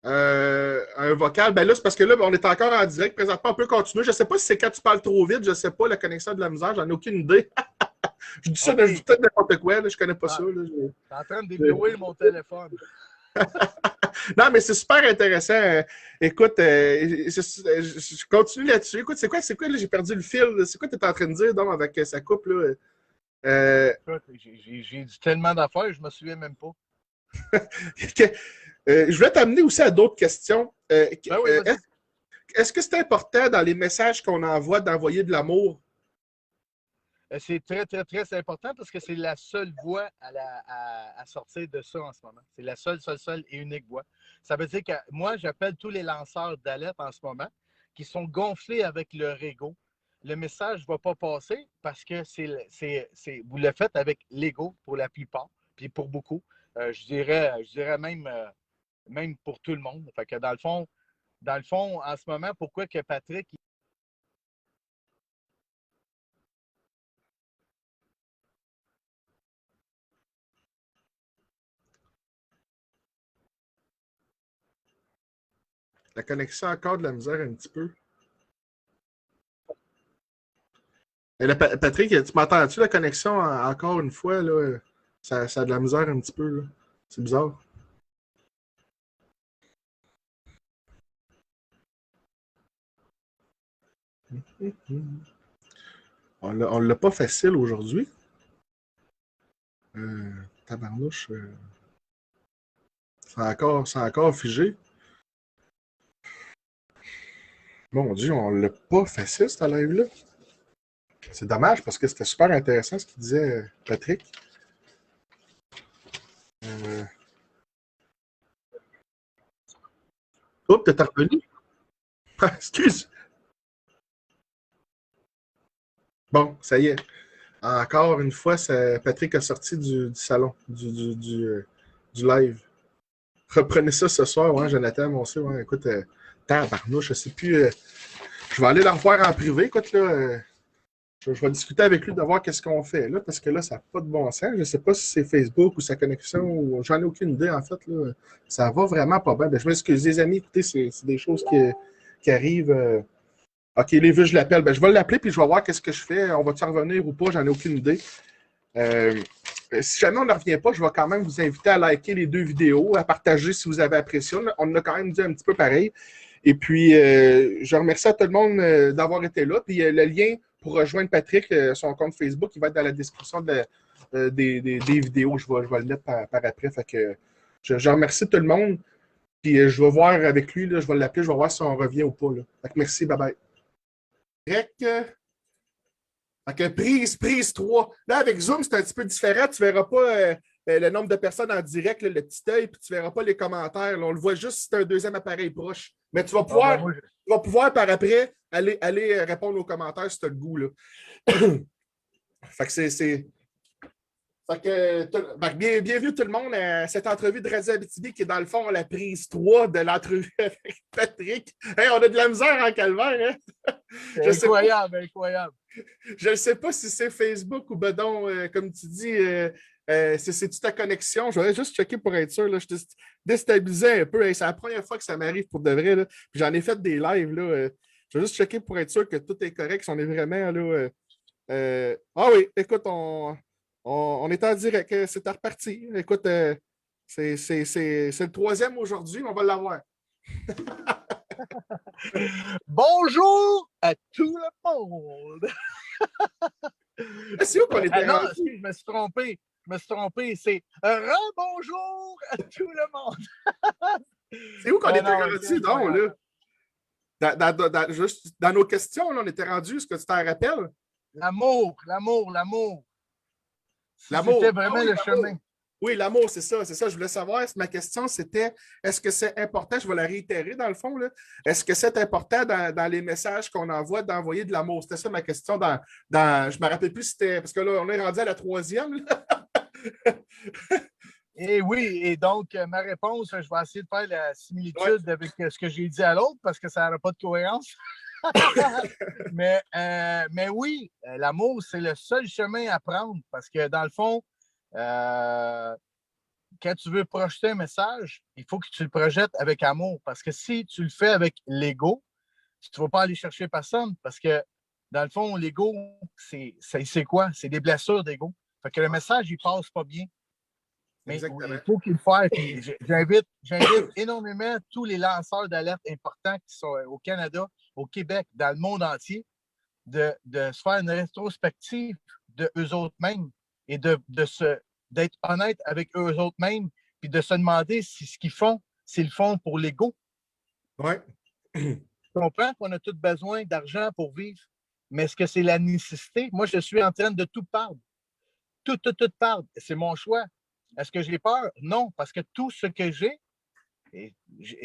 Un vocal, ben là, c'est parce que là, on est encore en direct. Présentement, on peut continuer. Je ne sais pas si c'est quand tu parles trop vite, je ne sais pas, la connexion de la misère, j'en ai aucune idée. Je dis ça, je dis peut-être n'importe quoi, là, je ne connais pas ça. Là, je suis en train de débrouiller mon téléphone. Non, mais c'est super intéressant. Écoute, je continue là-dessus. Écoute, c'est quoi, là, j'ai perdu le fil. C'est quoi que tu es en train de dire, donc, avec sa coupe, là? J'ai dit tellement d'affaires, je ne me souviens même pas. Je voulais t'amener aussi à d'autres questions. Ben oui, est-ce que c'est important dans les messages qu'on envoie d'envoyer de l'amour? C'est très, très, très important parce que c'est la seule voie à sortir de ça en ce moment. C'est la seule et unique voie. Ça veut dire que moi, j'appelle tous les lanceurs d'alerte en ce moment qui sont gonflés avec leur ego. Le message ne va pas passer parce que vous le faites avec l'ego pour la plupart, puis pour beaucoup. Je dirais même pour tout le monde. Fait que dans le fond, en ce moment, pourquoi que Patrick La connexion a encore de la misère un petit peu. Et là, Patrick, tu m'entends-tu la connexion encore une fois? Là, ça a de la misère un petit peu. Là. C'est bizarre. On ne l'a pas facile aujourd'hui. Tabarnouche. C'est encore figé. Mon Dieu, on l'a pas facile, cette live-là. C'est dommage parce que c'était super intéressant ce qu'il disait Patrick. Oups, t'es revenu? Excuse. Bon, ça y est. Encore une fois, Patrick a sorti du salon, du live. Reprenez ça ce soir, ouais, Jonathan, on sait, ouais, écoute, tabarnouche, je sais plus. Je vais aller la revoir en privé, écoute, là. Je vais discuter avec lui de voir qu'est-ce qu'on fait, là, parce que là, ça n'a pas de bon sens. Je ne sais pas si c'est Facebook ou sa connexion, ou j'en ai aucune idée, en fait, là. Ça va vraiment pas bien. Ben, je m'excuse, les amis, écoutez, c'est des choses qui arrivent. OK, les vues, je l'appelle. Ben, je vais l'appeler, puis je vais voir qu'est-ce que je fais. On va-tu revenir ou pas? J'en ai aucune idée. Si jamais on ne revient pas, je vais quand même vous inviter à liker les 2 vidéos, à partager si vous avez apprécié. On a quand même dit un petit peu pareil. Et puis, je remercie à tout le monde d'avoir été là. Puis, le lien pour rejoindre Patrick, son compte Facebook, il va être dans la description des vidéos. Je vais le mettre par après. Fait que je remercie tout le monde. Puis, je vais voir avec lui. Là, je vais l'appeler. Je vais voir si on revient ou pas. Là. Fait que merci. Bye-bye. Donc, prise 3. Là, avec Zoom, c'est un petit peu différent. Tu ne verras pas le nombre de personnes en direct, là, le petit œil, puis tu ne verras pas les commentaires. Là, on le voit juste si tu as un deuxième appareil proche. Mais tu vas pouvoir par après, aller répondre aux commentaires si tu as le goût. Là. Fait que c'est. Fait que, bienvenue tout le monde à cette entrevue de Radio Abitibi qui est dans le fond la prise 3 de l'entrevue avec Patrick. Hey, on a de la misère en calvaire, hein? Incroyable, incroyable. Je ne sais pas si c'est Facebook ou bedon, comme tu dis, c'est-tu ta connexion? Je vais juste checker pour être sûr. Là. Je suis déstabilisé un peu. Hey, c'est la première fois que ça m'arrive pour de vrai. Là. Puis j'en ai fait des lives. Là, je vais juste checker pour être sûr que tout est correct. Si on est vraiment là. Ah oui, écoute, on est en direct. C'est reparti. Écoute, c'est le troisième aujourd'hui. On va l'avoir. Bonjour à tout le monde. C'est où qu'on était non, rendu? excuse, je me suis trompé. Je me suis trompé. C'est rebonjour à tout le monde. C'est où qu'on était non, rendu, donc, là? Juste dans nos questions, là, on était rendu, est-ce que tu t'en rappelles? L'amour, l'amour, l'amour. L'amour. C'était vraiment le chemin. Oui, l'amour, c'est ça. Je voulais savoir, ma question, c'était, est-ce que c'est important, je vais la réitérer dans le fond, là, est-ce que c'est important dans les messages qu'on envoie d'envoyer de l'amour? C'était ça ma question je ne me rappelle plus si c'était, parce que là, on est rendu à la troisième. Et oui, et donc, ma réponse, je vais essayer de faire la similitude avec ce que j'ai dit à l'autre parce que ça n'aura pas de cohérence. mais oui, l'amour, c'est le seul chemin à prendre parce que dans le fond, quand tu veux projeter un message, il faut que tu le projettes avec amour parce que si tu le fais avec l'ego, tu ne vas pas aller chercher personne parce que dans le fond, l'ego, c'est quoi? C'est des blessures d'ego. Fait que le message, il passe pas bien. Mais oui, il faut qu'il le fasse. J'invite énormément tous les lanceurs d'alerte importants qui sont au Canada, au Québec, dans le monde entier, de se faire une rétrospective de eux autres mêmes et d'être honnête avec eux autres mêmes, puis de se demander si ce qu'ils font, c'est le font pour l'ego. Oui. Je comprends qu'on a tous besoin d'argent pour vivre, mais est-ce que c'est la nécessité? Moi, je suis en train de tout perdre. Tout perdre. C'est mon choix. Est-ce que j'ai peur? Non, parce que tout ce que j'ai, il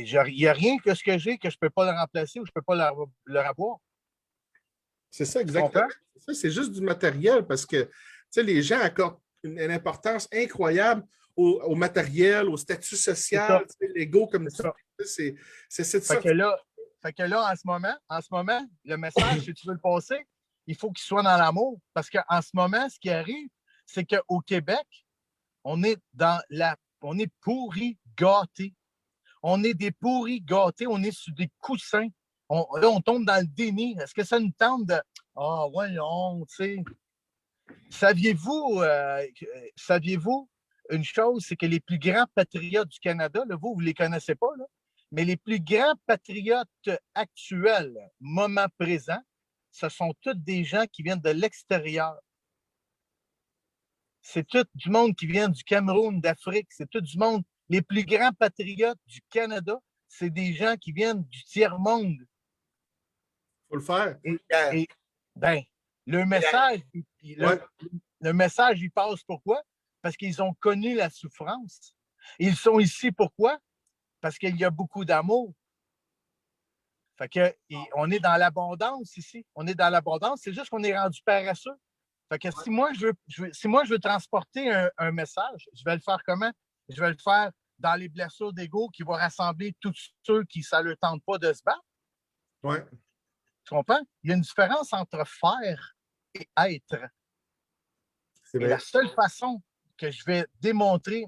n'y a rien que ce que j'ai que je ne peux pas le remplacer ou je ne peux pas le avoir. C'est ça, exactement. C'est juste du matériel parce que les gens accordent une importance incroyable au matériel, au statut social, l'ego, comme tu dis. C'est ça. Fait que là, en ce moment, le message, si tu veux le passer, il faut qu'il soit dans l'amour. Parce qu'en ce moment, ce qui arrive, c'est qu'au Québec, on est pourris gâtés. On est des pourris gâtés. On est sur des coussins. Là, on tombe dans le déni. Est-ce que ça nous tente de... Ah, voyons, tu sais. Saviez-vous une chose, c'est que les plus grands patriotes du Canada, là, vous ne les connaissez pas, là, mais les plus grands patriotes actuels, moment présent, ce sont tous des gens qui viennent de l'extérieur. C'est tout du monde qui vient du Cameroun, d'Afrique. C'est tout du monde. Les plus grands patriotes du Canada, c'est des gens qui viennent du tiers-monde. Il faut le faire. Et le message, le message, il passe pourquoi? Parce qu'ils ont connu la souffrance. Ils sont ici pourquoi? Parce qu'il y a beaucoup d'amour. Fait que, on est dans l'abondance ici. On est dans l'abondance. C'est juste qu'on est rendu paresseux. Fait que si moi, je veux transporter un message, je vais le faire comment? Je vais le faire dans les blessures d'ego qui vont rassembler tous ceux qui ne leur tente pas de se battre. Oui. Tu comprends? Il y a une différence entre faire et être. Et la seule façon que je vais démontrer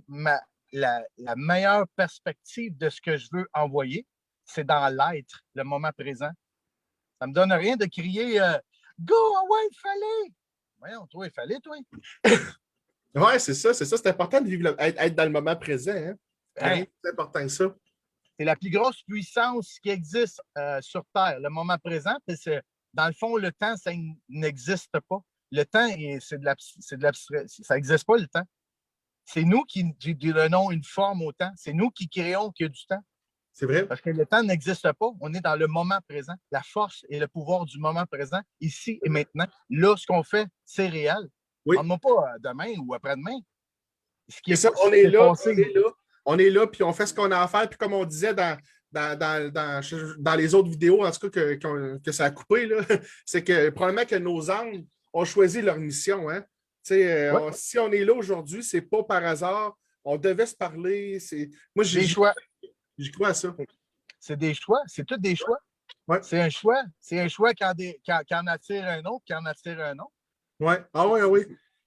la meilleure perspective de ce que je veux envoyer, c'est dans l'être, le moment présent. Ça ne me donne rien de crier Go away, fallait! Voyons, toi, il fallait, toi. Oui, c'est ça. C'est important de vivre être dans le moment présent. Hein? C'est important que ça. C'est la plus grosse puissance qui existe sur Terre, le moment présent. Dans le fond, le temps, ça n'existe pas. Le temps, c'est de l'abstrait. Ça n'existe pas, le temps. C'est nous qui donnons une forme au temps. C'est nous qui créons qu'il y a du temps. C'est vrai. Parce que le temps n'existe pas. On est dans le moment présent. La force et le pouvoir du moment présent, ici et maintenant. Là, ce qu'on fait, c'est réel. Oui. On n'a pas demain ou après-demain. On est là, puis on fait ce qu'on a à faire. Puis comme on disait dans les autres vidéos, en tout cas, que ça a coupé, c'est que probablement que nos âmes ont choisi leur mission. Hein? sais, Ouais, si on est là aujourd'hui, c'est pas par hasard. On devait se parler. Moi, des choix. j'y crois à ça. C'est des choix. C'est tous des choix. Ouais. C'est un choix. C'est un choix qui en attire un autre, qui en attire un autre. Ouais. Ah oui, ah oui.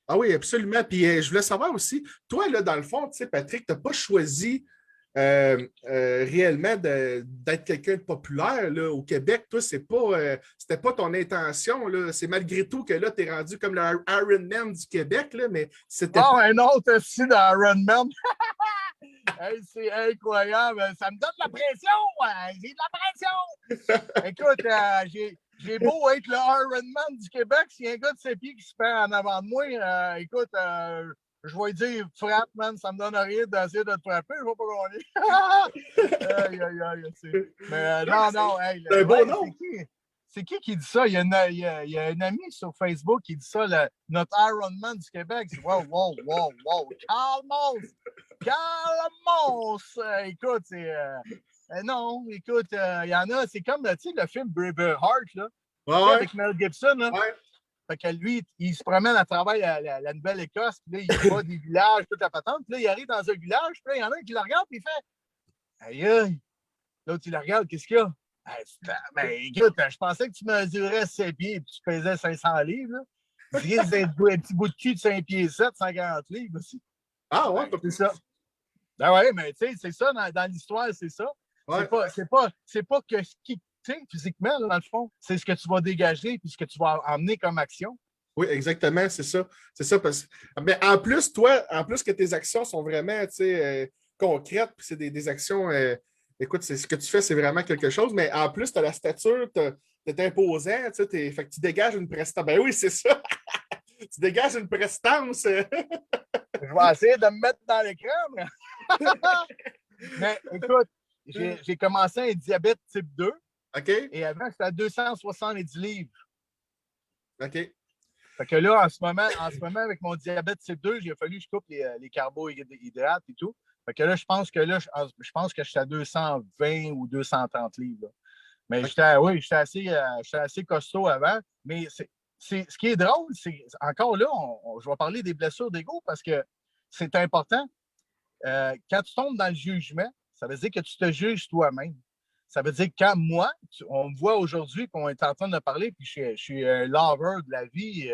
Ah oui, absolument. Puis je voulais savoir aussi, toi, là, dans le fond, tu sais, Patrick, tu n'as pas choisi réellement d'être quelqu'un de populaire là, au Québec. Toi, c'était pas ton intention. Là. C'est malgré tout que là, tu es rendu comme le Iron Man du Québec, là, mais c'était Oh, pas. un autre aussi dans Iron Man. Hey, c'est incroyable. Ça me donne de la pression. J'ai de la pression. Écoute, j'ai beau être le Iron Man du Québec, s'il y a un gars de 7 pieds qui se fait en avant de moi, écoute, je vais lui dire frappe, man, ça me donne rien d'essayer de te frapper, je vais pas gagner. Aïe, aïe, aïe. Mais non, non, hey, C'est un beau ouais, nom. c'est qui dit ça? Il y a un ami sur Facebook qui dit ça, notre Iron Man du Québec. Wow, wow, wow, wow. Calmos! Calmos! Écoute, non, écoute, il y en a, c'est comme tu sais, le film Braveheart, là, tu sais, Ouais, avec Mel Gibson. Là. ouais. Fait que lui, il se promène à travers la Nouvelle-Écosse, puis là, il va des villages, toute la patente. Puis là, il arrive dans un village, puis là, il y en a un qui le regarde, puis il fait aïe, aïe. L'autre, il le regarde, qu'est-ce qu'il y a? Ben, écoute, je pensais que tu mesurais 7 pieds et tu pesais 500 livres. Là. Tu risques d'être un petit bout de cul de 5 pieds 7, 140 livres aussi. Ah ouais, Ben, pas c'est plus. ça. Ben ouais, mais tu sais, c'est ça, dans l'histoire, c'est ça. Ouais. C'est pas que ce qui, tu sais, physiquement, là, dans le fond, c'est ce que tu vas dégager puis ce que tu vas emmener comme action. Oui, exactement, c'est ça. C'est ça. Mais en plus, toi, en plus que tes actions sont vraiment concrètes, puis c'est des actions. Écoute, ce que tu fais, c'est vraiment quelque chose, mais en plus, tu as la stature, tu es imposant, fait que tu dégages une prestance. Ben oui, c'est ça. Tu dégages une prestance. Je vais essayer de me mettre dans l'écran, mais... mais écoute, j'ai commencé un diabète type 2 OK? et avant, j'étais à 270 livres. OK. Fait que là, en ce moment, avec mon diabète type 2, il a fallu que je coupe les carbohydrates et tout. Fait que là, je pense que je suis à 220 ou 230 livres. Là. Mais j'étais assez costaud avant. Mais ce qui est drôle, c'est encore là, je vais parler des blessures d'ego parce que c'est important. Quand tu tombes dans le jugement, ça veut dire que tu te juges toi-même. Ça veut dire que quand moi, on me voit aujourd'hui, qu'on est en train de parler, puis je suis un lover de la vie,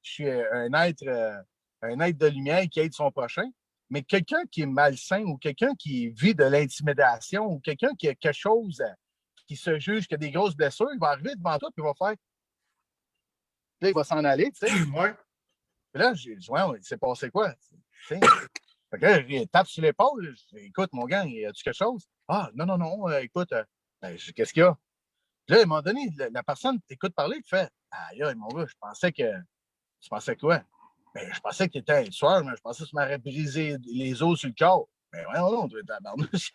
je suis un être de lumière qui aide son prochain. Mais quelqu'un qui est malsain ou quelqu'un qui vit de l'intimidation ou quelqu'un qui a quelque chose qui se juge, qui a des grosses blessures, il va arriver devant toi et il va faire. Là, il va s'en aller, tu sais. Ouais. Puis là, j'ai dit, ouais, il s'est passé quoi? Fait que là, il tape sur l'épaule. Écoute, mon gars, y a-tu quelque chose? Ah, non, non, non, écoute, qu'est-ce qu'il y a? Puis là, à un moment donné, la personne t'écoute parler, tu fais aïe, mon gars, je pensais que. Tu pensais quoi? Ben, je pensais que tu étais un tueur, mais je pensais que tu m'aurais brisé les os sur le corps. Mais ouais, non, tu es tabarnouche.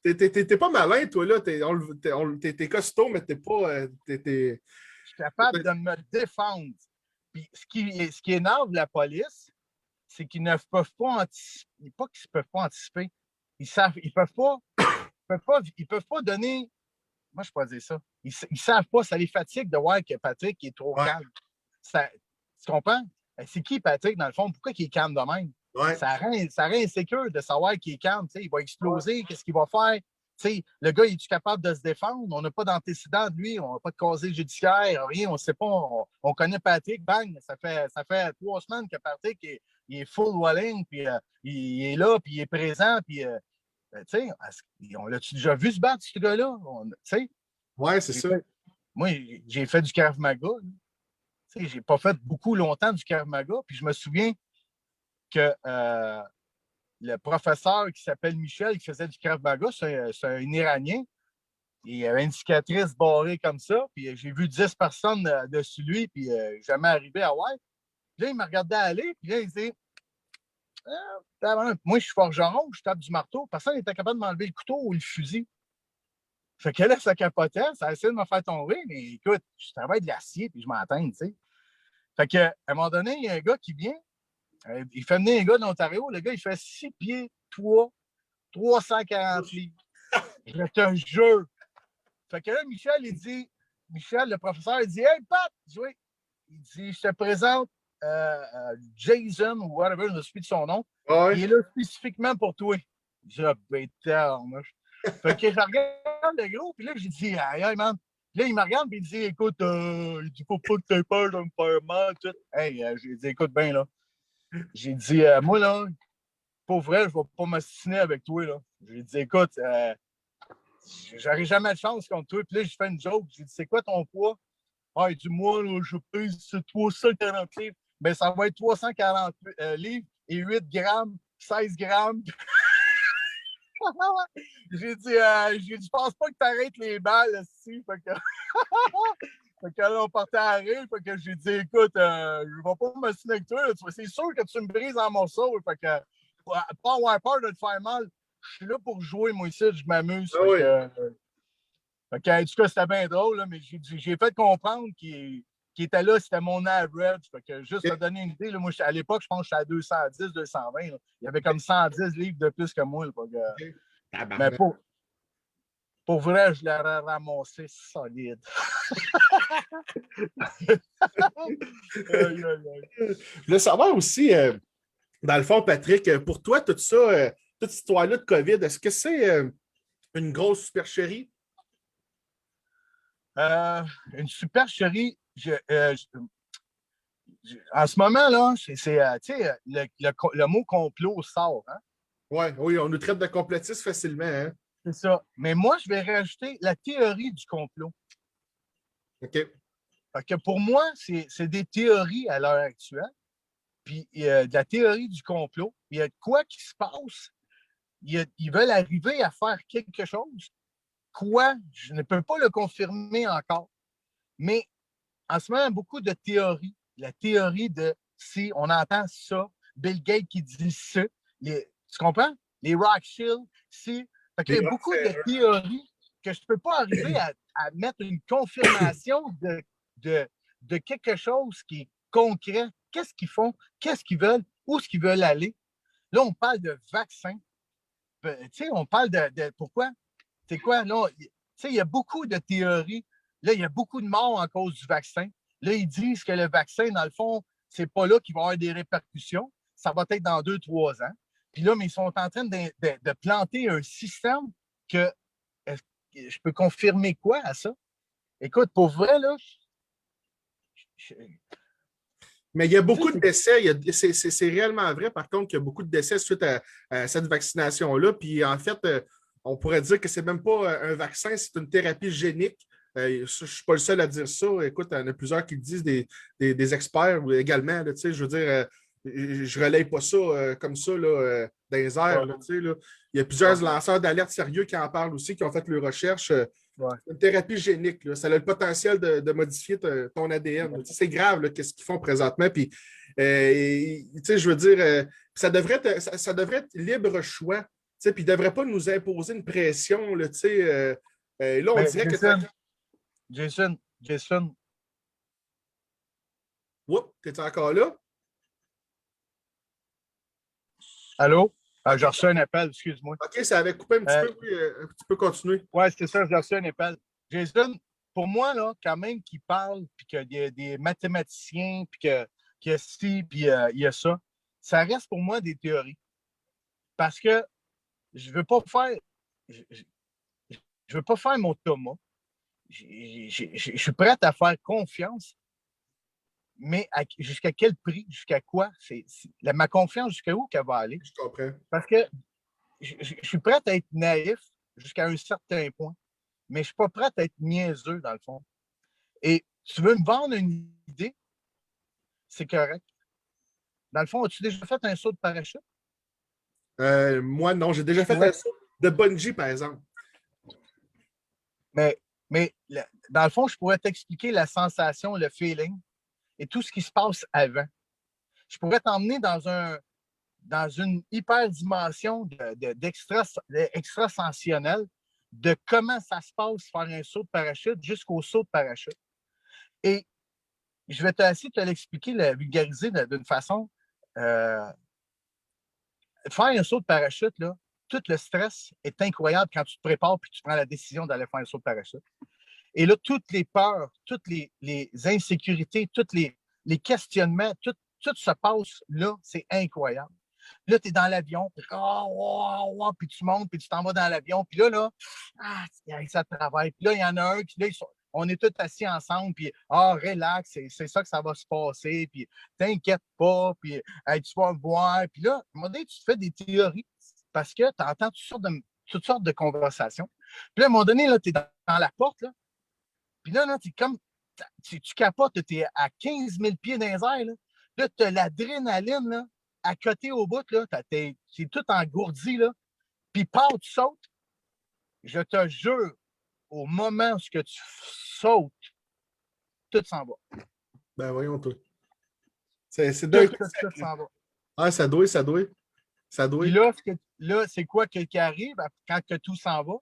T'es pas malin, toi, là. T'es costaud, mais t'es pas. Je suis capable de me défendre. Puis ce qui énerve la police, c'est qu'ils ne peuvent pas anticiper. Pas qu'ils ne peuvent pas anticiper. Ils peuvent pas donner. Moi, je peux pas dire ça. Ils savent pas, ça les fatigue de voir que Patrick est trop Ouais. calme. Tu comprends? C'est qui Patrick, dans le fond? Pourquoi il est calme de même? Ouais. Ça rend insécure de savoir qu'il est calme. Il va exploser, Ouais. qu'est-ce qu'il va faire? Le gars, est-tu capable de se défendre? On n'a pas d'antécédent de lui, on n'a pas de casier judiciaire, rien, on ne sait pas. On connaît Patrick, bang, ça fait 3 semaines que Patrick il est full walling, puis il est là, puis il est présent, puis on l'a-tu déjà vu se battre, ce gars-là? Ouais, c'est ça. Moi, j'ai fait du Krav Maga. J'ai pas fait beaucoup longtemps du Krav Maga, puis je me souviens que le professeur qui s'appelle Michel, qui faisait du Krav Maga, c'est un Iranien. Il avait une cicatrice barrée comme ça, puis j'ai vu 10 personnes dessus lui, puis jamais arrivé à White. Puis là, il m'a regardé aller, puis là, il dit moi, je suis forgeron, je tape du marteau. Personne n'était capable de m'enlever le couteau ou le fusil. Fait que là, ça capotait, ça a essayé de me faire tomber, mais écoute, je travaille de l'acier, puis je m'entends, tu sais. Fait que, à un moment donné, il y a un gars qui vient, il fait venir un gars d'Ontario, le gars, il fait 6 pieds 3, 340 livres. Je te jure. Fait que là, Michel, le professeur, il dit hey, Pat! Oui. il dit, je te présente Jason ou whatever, je me souviens de son nom. Ouais. Il est là spécifiquement pour toi. Je dis, ah, ben, fait que je regarde le gros, puis là, j'ai dit, aïe, aïe, man. Là, il me regarde, puis il dit, écoute, il dit, faut pas que tu aies peur de me faire mal, tout. Hey, j'ai dit, écoute bien, là. J'ai dit, moi, là, pour vrai, je vais pas m'assiner avec toi, là. J'ai dit, écoute, j'aurai jamais de chance contre toi. Puis là, j'ai fait une joke. J'ai dit, c'est quoi ton poids? Ah, il dit, moi, là, je pèse 340 livres. Ben, ça va être 340 livres et 8 grammes, 16 grammes. J'ai dit, je pense pas que tu arrêtes les balles ici. Fait que... fait que là, on partait à rire. Fait que j'ai dit, écoute, je vais pas me signer avec toi. C'est sûr que tu me brises en morceaux. Fait que, pas avoir peur de te faire mal. Je suis là pour jouer, moi, ici. Je m'amuse. Ah oui. En tout cas, c'était bien drôle, là, mais j'ai fait comprendre qu'il était là, c'était mon average. Fait que juste te donner une idée, là, moi, à l'époque, je pense que j'étais à 210, 220. Là. Il y avait comme 110 livres de plus que moi. Là, mais pour vrai, je l'aurais ramassé solide. Je voulais savoir aussi, dans le fond, Patrick, pour toi, tout ça, toute cette histoire-là de COVID, est-ce que c'est une grosse supercherie? Une supercherie, en ce moment, là, le mot complot sort. Hein? Ouais, oui, on nous traite de complotistes facilement. Hein? C'est ça. Mais moi, je vais rajouter la théorie du complot. OK. Fait que pour moi, c'est des théories à l'heure actuelle. Puis de la théorie du complot. Il y a de quoi qui se passe. Ils veulent arriver à faire quelque chose. Quoi? Je ne peux pas le confirmer encore. Mais en ce moment, beaucoup de théories. La théorie de si on entend ça, Bill Gates qui dit ça, tu comprends? Les Rothschild, si. Fait qu'il y a beaucoup de théories que je ne peux pas arriver à mettre une confirmation de quelque chose qui est concret. Qu'est-ce qu'ils font? Qu'est-ce qu'ils veulent? Où est-ce qu'ils veulent aller? Là, on parle de vaccins. Tu sais, on parle de pourquoi? C'est quoi? Là, tu sais, il y a beaucoup de théories. Là, il y a beaucoup de morts en cause du vaccin. Là, ils disent que le vaccin, dans le fond, c'est pas là qu'il va y avoir des répercussions. Ça va être dans 2-3 ans. Puis là, mais ils sont en train de planter un système que je peux confirmer quoi à ça? Écoute, pour vrai, là, mais il y a beaucoup de décès. C'est réellement vrai, par contre, qu'il y a beaucoup de décès suite à cette vaccination-là. Puis en fait, on pourrait dire que c'est même pas un vaccin, c'est une thérapie génique. Je ne suis pas le seul à dire ça. Écoute, il y en a plusieurs qui le disent, des experts également. Là, je veux dire, je ne relaye pas ça comme ça là, dans les airs. Là, là. Il y a plusieurs lanceurs d'alerte sérieux qui en parlent aussi, qui ont fait leurs recherches. Une thérapie génique, là, ça a le potentiel de modifier ton ADN. C'est grave qu'est-ce qu'ils font présentement. Puis, je veux dire, ça devrait être libre choix. Puis, ils ne devraient pas nous imposer une pression. Là, là on dirait Jason. Oups, t'es encore là? Allô? J'ai reçu un appel, excuse-moi. OK, ça avait coupé un petit peu. Oui, tu peux continuer. Oui, c'est ça, j'ai reçu un appel. Jason, pour moi, là, quand même qu'il parle, puis qu'il y a des mathématiciens, puis qu'il y a ci, puis il y a ça, ça reste pour moi des théories. Parce que je ne veux pas faire. Je veux pas faire mon Thomas. Je suis prêt à faire confiance, mais jusqu'à quel prix? Jusqu'à quoi? Ma confiance, jusqu'à où qu'elle va aller? Je comprends. Parce que je suis prêt à être naïf jusqu'à un certain point, mais je ne suis pas prêt à être niaiseux, dans le fond. Et tu veux me vendre une idée? C'est correct. Dans le fond, as-tu déjà fait un saut de parachute? Moi, non. J'ai déjà fait un saut de bungee, par exemple. Mais dans le fond, je pourrais t'expliquer la sensation, le feeling et tout ce qui se passe avant. Je pourrais t'emmener dans une hyper-dimension d'extrasensationnel de comment ça se passe faire un saut de parachute jusqu'au saut de parachute. Et je vais essayer de te l'expliquer, le vulgariser d'une façon. Faire un saut de parachute, là, tout le stress est incroyable quand tu te prépares et tu prends la décision d'aller faire un saut de parachute. Et là, toutes les peurs, toutes les insécurités, toutes les les questionnements, tout se passe là, c'est incroyable. Là, tu es dans l'avion, puis puis tu montes, puis tu t'en vas dans l'avion, puis là, ça travaille. Puis là, il y en a un, puis là, on est tous assis ensemble, puis relax, c'est ça que ça va se passer, puis t'inquiète pas, puis hey, tu vas voir. Puis là, à un moment donné, tu te fais des théories parce que tu entends toutes sortes de conversations. Puis là, à un moment donné, là, tu es dans la porte, là, puis là, tu es comme, tu capotes, tu es à 15 000 pieds dans les airs, là. Là, tu as l'adrénaline, là, à côté au bout, là, c'est tout engourdi, là. Puis tu sautes. Je te jure, au moment où tu sautes, tout s'en va. Ben voyons, toi. C'est d'un coup. Tout s'en va. Ah, ça doit. Puis là, c'est quoi qui arrive quand que tout s'en va?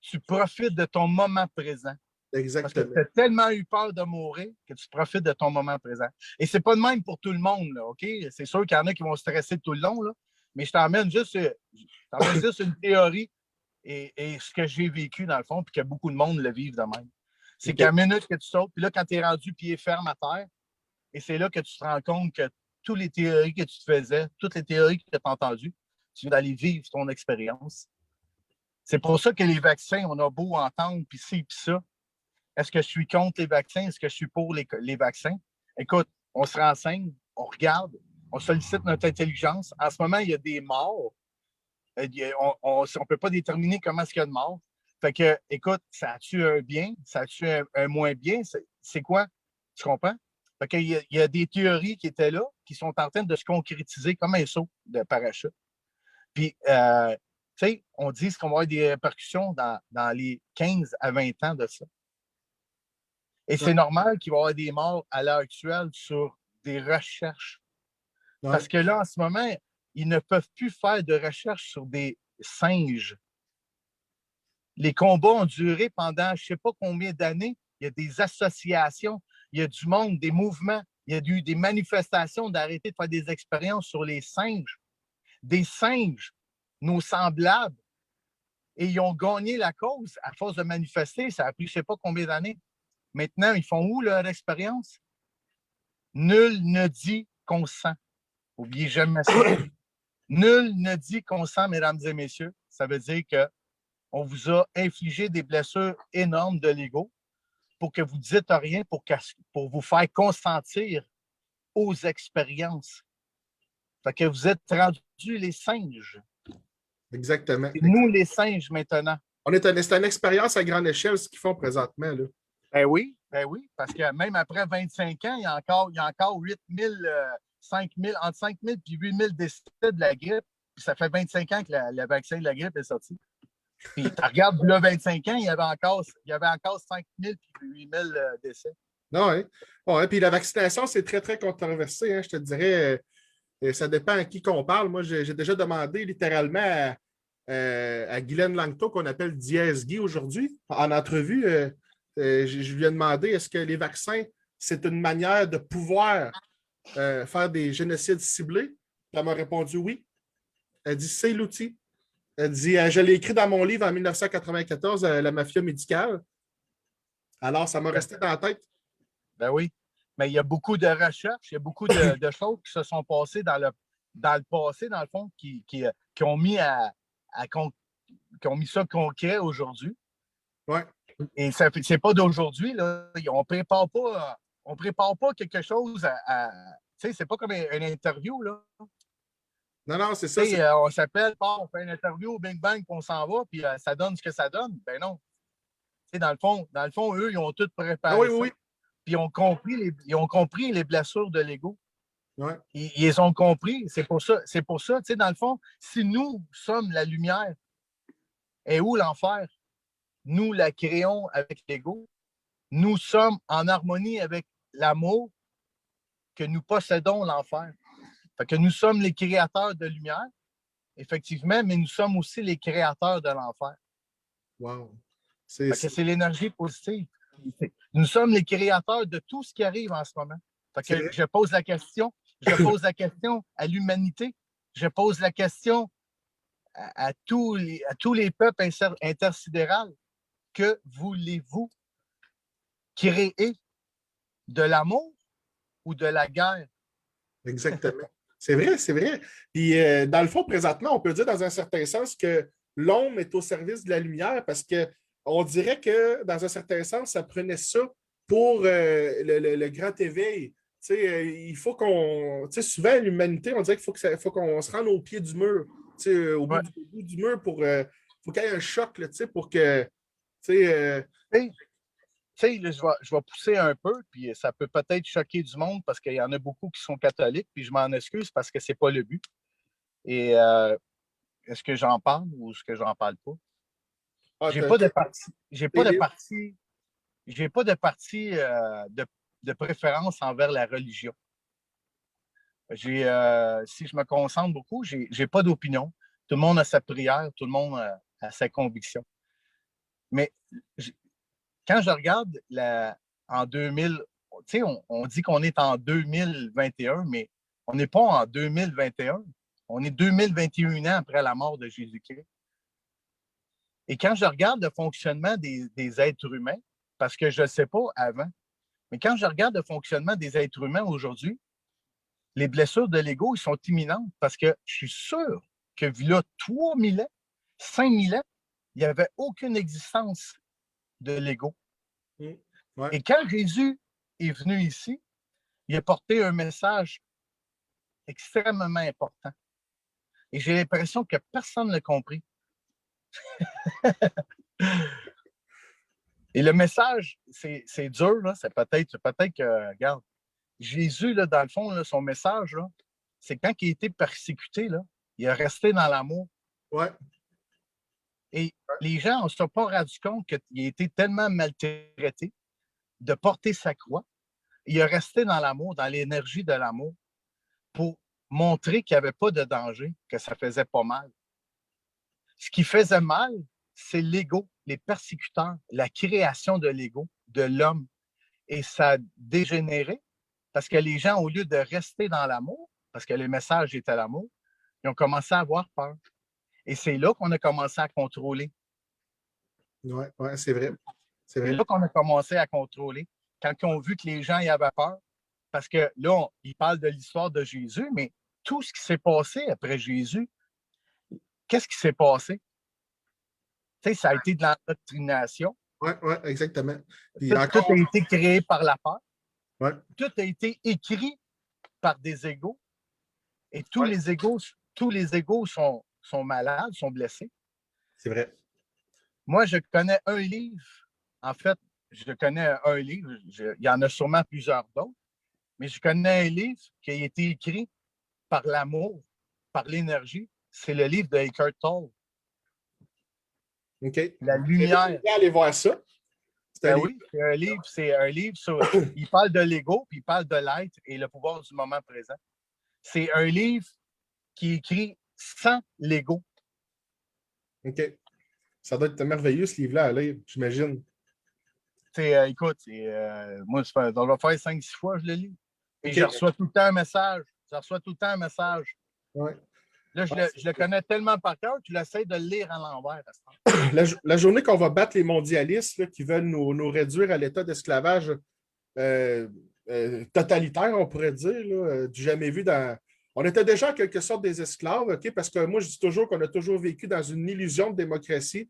Tu profites de ton moment présent. Exactement. Parce que tu as tellement eu peur de mourir que tu profites de ton moment présent. Et c'est pas de même pour tout le monde, là, OK? C'est sûr qu'il y en a qui vont stresser tout le long, là, mais je t'emmène juste une théorie et ce que j'ai vécu, dans le fond, puis que beaucoup de monde le vivent de même. C'est qu'à la minute que tu sautes, puis là, quand tu es rendu pied ferme à terre, et c'est là que tu te rends compte que toutes les théories que tu te faisais, toutes les théories que tu as entendues, tu viens d'aller vivre ton expérience. C'est pour ça que les vaccins, on a beau entendre, puis ci, puis ça. Est-ce que je suis contre les vaccins? Est-ce que je suis pour les vaccins? Écoute, on se renseigne, on regarde, on sollicite notre intelligence. En ce moment, il y a des morts. On ne peut pas déterminer comment est-ce qu'il y a de morts. Fait que, écoute, ça a-tu un bien? Ça a-tu un moins bien? C'est quoi? Tu comprends? Fait qu'il y a des théories qui étaient là, qui sont en train de se concrétiser comme un saut de parachute. Puis, tu sais, on dit qu'on va avoir des répercussions dans les 15 à 20 ans de ça. Et c'est normal qu'il va y avoir des morts à l'heure actuelle sur des recherches. Ouais. Parce que là, en ce moment, ils ne peuvent plus faire de recherches sur des singes. Les combats ont duré pendant je ne sais pas combien d'années. Il y a des associations, il y a du monde, des mouvements, il y a eu des manifestations d'arrêter de faire des expériences sur les singes. Des singes, nos semblables. Et ils ont gagné la cause à force de manifester. Ça a pris je ne sais pas combien d'années. Maintenant, ils font où leur expérience? Nul ne dit qu'on sent. N'oubliez jamais ça. Nul ne dit qu'on sent, mesdames et messieurs. Ça veut dire qu'on vous a infligé des blessures énormes de l'ego pour que vous ne dites rien, pour vous faire consentir aux expériences. Fait que vous êtes rendus les singes. Exactement. C'est nous les singes maintenant. C'est une expérience à grande échelle, ce qu'ils font présentement. Là. Ben oui, parce que même après 25 ans, il y a encore 8 000, 5 000, entre 5 000 et 8 000 décès de la grippe. Puis ça fait 25 ans que le vaccin de la grippe est sorti. Puis tu regardes, là, 25 ans, il y avait encore 5 000 et 8 000 décès. Non, hein? Bon, puis la vaccination, c'est très, très controversé. Hein, je te dirais, ça dépend à qui qu'on parle. Moi, j'ai déjà demandé littéralement à Guylaine Langto, qu'on appelle Diaz Guy aujourd'hui, en entrevue. Je lui ai demandé est-ce que les vaccins, c'est une manière de pouvoir faire des génocides ciblés? Elle m'a répondu oui. Elle dit c'est l'outil. Elle dit je l'ai écrit dans mon livre en 1994, La mafia médicale. Alors, ça m'a resté dans la tête. Ben oui. Mais il y a beaucoup de recherches, il y a beaucoup de choses qui se sont passées dans le passé, dans le fond, qui ont mis qui ont mis ça concret aujourd'hui. Ouais. Et c'est pas d'aujourd'hui, là. On prépare pas quelque chose tu sais, c'est pas comme une interview, là. Non, c'est ça. On s'appelle, on fait une interview au Big Bang, puis on s'en va, puis ça donne ce que ça donne. Ben non. Dans le fond, eux, ils ont tout préparé. Oui. Puis ils ont compris les blessures de l'ego. Ouais. Ils les ont compris. C'est pour ça, tu sais, dans le fond, si nous sommes la lumière, et où l'enfer? Nous la créons avec l'ego. Nous sommes en harmonie avec l'amour que nous possédons l'enfer. Fait que nous sommes les créateurs de lumière, effectivement, mais nous sommes aussi les créateurs de l'enfer. Wow. C'est l'énergie positive. Nous sommes les créateurs de tout ce qui arrive en ce moment. Fait que je pose la question à l'humanité. Je pose la question à tous les peuples intersidéraux. Que voulez-vous créer? De l'amour ou de la guerre. Exactement. C'est vrai, c'est vrai. Puis, dans le fond, présentement, on peut dire dans un certain sens que l'ombre est au service de la lumière parce que on dirait que, dans un certain sens, ça prenait ça pour le grand éveil. Tu sais, il faut qu'on. Tu sais, souvent, l'humanité, on dirait qu'il faut qu'on se rende au pied du mur, tu sais, Ouais. au bout du mur pour. Faut qu'il y ait un choc, là, tu sais, pour que. Tu sais, Tu sais, là, je vais pousser un peu, puis ça peut peut-être choquer du monde parce qu'il y en a beaucoup qui sont catholiques, puis je m'en excuse parce que c'est pas le but. Et est-ce que j'en parle ou est-ce que j'en parle pas? ah, J'ai pas de parti. t'es libre. J'ai pas de parti de préférence envers la religion. Si je me concentre beaucoup, j'ai pas d'opinion. Tout le monde a sa prière, tout le monde a sa conviction. Mais quand je regarde en 2000, tu sais, on dit qu'on est en 2021, mais on n'est pas en 2021. On est 2021 ans après la mort de Jésus-Christ. Et quand je regarde le fonctionnement des êtres humains, parce que je ne sais pas avant, mais quand je regarde le fonctionnement des êtres humains aujourd'hui, les blessures de l'ego, ils sont imminentes parce que je suis sûr que, vu là, 3000 ans, 5000 ans, il n'y avait aucune existence de l'ego. Ouais. Et quand Jésus est venu ici, il a porté un message extrêmement important. Et j'ai l'impression que personne ne l'a compris. Et le message, c'est dur, là. C'est peut-être que, regarde, Jésus, là, dans le fond, là, son message, là, c'est quand il a été persécuté, là, il est resté dans l'amour. Ouais. Et les gens ne se sont pas rendus compte qu'il a été tellement maltraité de porter sa croix. Il est resté dans l'amour, dans l'énergie de l'amour, pour montrer qu'il n'y avait pas de danger, que ça faisait pas mal. Ce qui faisait mal, c'est l'ego, les persécuteurs, la création de l'ego, de l'homme. Et ça a dégénéré parce que les gens, au lieu de rester dans l'amour, parce que le message était l'amour, ils ont commencé à avoir peur. Et c'est là qu'on a commencé à contrôler. Oui, ouais, c'est vrai. C'est C'est vrai. là qu'on a commencé à contrôler. Quand ils ont vu que les gens y avaient peur, parce que là, ils parlent de l'histoire de Jésus, mais tout ce qui s'est passé après Jésus, qu'est-ce qui s'est passé? Tu sais, ça a été de l'endoctrination. Oui, ouais, exactement. Puis Tout encore, a été créé par la peur. ouais, Tout a été écrit par des égaux. Et ouais, tous les égaux sont malades, sont blessés. c'est vrai. Moi, je connais un livre. En fait, je connais un livre. Il y en a sûrement plusieurs d'autres. Mais je connais un livre qui a été écrit par l'amour, par l'énergie. C'est le livre de Eckhart Tolle. OK. La J'invite lumière. les gens à aller voir ça. C'est un Ben livre. oui, c'est un livre sur. Il parle de l'ego, puis il parle de l'être et le pouvoir du moment présent. C'est un livre qui est écrit sans l'ego. OK. Ça doit être merveilleux, ce livre-là, à lire, j'imagine. Écoute, moi, ça va faire 5-6 fois que je le lis. Et je OK. reçois tout le temps un message. Je reçois tout le temps un message. Ouais. Là, je le connais tellement par cœur, tu l'essaies de le lire à l'envers. La journée qu'on va battre les mondialistes là, qui veulent nous réduire à l'état d'esclavage totalitaire, on pourrait dire, là, du jamais vu dans. On était déjà en quelque sorte des esclaves, OK? Parce que moi, je dis toujours qu'on a toujours vécu dans une illusion de démocratie.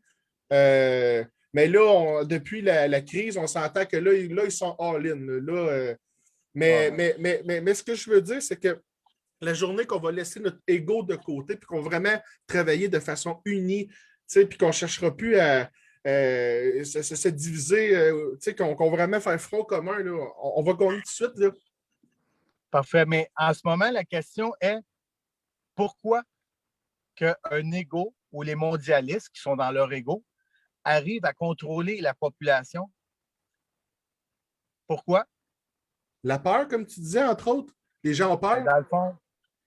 Mais là, depuis la crise, on s'entend que là, ils sont all-in. Là, mais ce que je veux dire, c'est que la journée qu'on va laisser notre ego de côté, puis qu'on va vraiment travailler de façon unie, puis qu'on ne cherchera plus à se diviser, qu'on va vraiment faire front commun, là, on va gagner tout de suite. Là. Parfait. Mais en ce moment, la question est pourquoi qu'un ego ou les mondialistes qui sont dans leur ego arrivent à contrôler la population? Pourquoi? La peur, comme tu disais, entre autres, les gens ont peur. Dans le fond,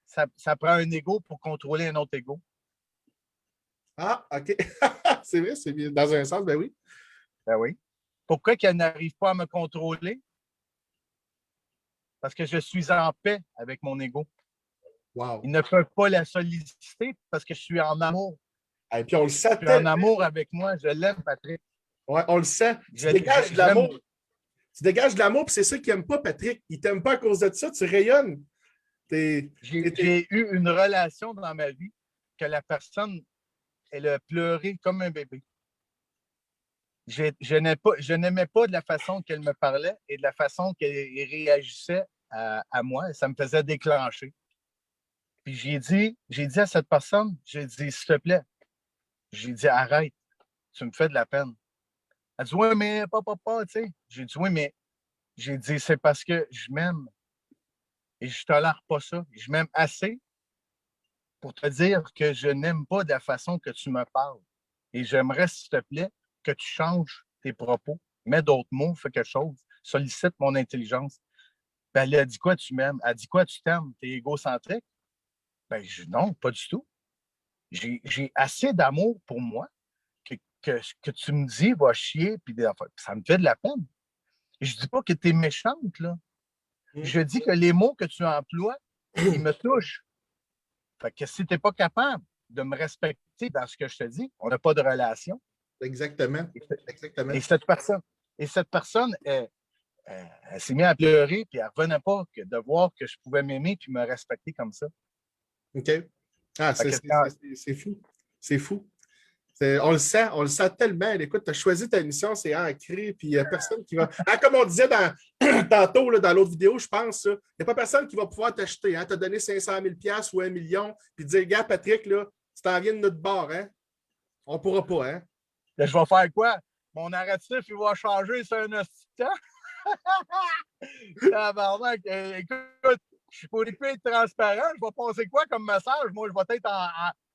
ça prend un ego pour contrôler un autre ego. Ah, OK. C'est vrai, c'est bien. Dans un sens, ben oui. Ben oui. Pourquoi qu'ils n'arrivent pas à me contrôler? Parce que je suis en paix avec mon ego. Wow. Ils ne peuvent pas la solliciter parce que je suis en amour. Et puis on le sait Je suis en tellement. amour avec moi. Je l'aime, Patrick. Ouais, on le sent. Tu Je, dégages je, de je l'aime. l'amour. Tu dégages de l'amour, puis c'est ça qu'il n'aime pas, Patrick. Il t'aime pas à cause de ça, tu rayonnes. J'ai eu une relation dans ma vie que la personne, elle a pleuré comme un bébé. Je n'aimais pas de la façon qu'elle me parlait et de la façon qu'elle réagissait à moi. Et ça me faisait déclencher. Puis j'ai dit à cette personne, j'ai dit, s'il te plaît, j'ai dit, arrête, tu me fais de la peine. Elle dit, oui, mais papa, tu sais. J'ai dit, oui, mais j'ai dit, c'est parce que je m'aime et je tolère pas ça. Je m'aime assez pour te dire que je n'aime pas de la façon que tu me parles. Et j'aimerais, s'il te plaît, que tu changes tes propos, mets d'autres mots, fais quelque chose, sollicite mon intelligence. Ben, elle a dit quoi, tu m'aimes? Elle a dit quoi, tu t'aimes? T'es égocentrique? Ben, non, pas du tout. J'ai assez d'amour pour moi que tu me dis, va chier, puis ça me fait de la peine. Et je dis pas que tu es méchante, là. Je dis que les mots que tu emploies, ils me touchent. Fait que si tu n'es pas capable de me respecter dans ce que je te dis, on n'a pas de relation. Exactement. Exactement. Et cette personne elle s'est mise à pleurer, puis elle ne revenait pas de voir que je pouvais m'aimer puis me respecter comme ça. OK. Ah, c'est fou. C'est fou. On le sent tellement. Écoute, tu as choisi ta mission, c'est ancré, puis il n'y a personne qui va. Ah, comme on disait tantôt là, dans l'autre vidéo, je pense, il n'y a pas personne qui va pouvoir t'acheter. Hein? Tu as donné 500 000 ou 1 million, puis dire, gars, Patrick, là, tu t'en viens de notre bord, hein? On ne pourra pas, hein? Là, je vais faire quoi? Mon narratif, il va changer sur un assistant. Tabarnak, écoute, je suis pour être transparent. Je vais passer quoi comme message? Moi, je vais être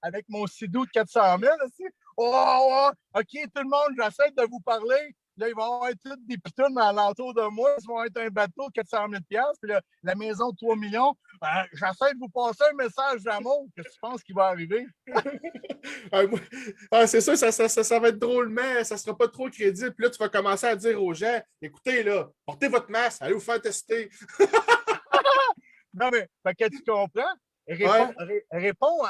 avec mon sidou de 400 000. Aussi. Oh, OK, tout le monde, j'essaie de vous parler. Là, ils vont avoir toutes des pitounes alentour de moi. Ils vont être un bateau de 400 000 Puis là, la maison de 3 millions. J'essaie de vous passer un message d'amour. Qu'est-ce que tu penses qui va arriver? C'est sûr, ça va être drôlement, ça ne sera pas trop crédible. Puis là, tu vas commencer à dire aux gens, écoutez, là, portez votre masque, allez vous faire tester. Non, mais que tu comprends? Réponds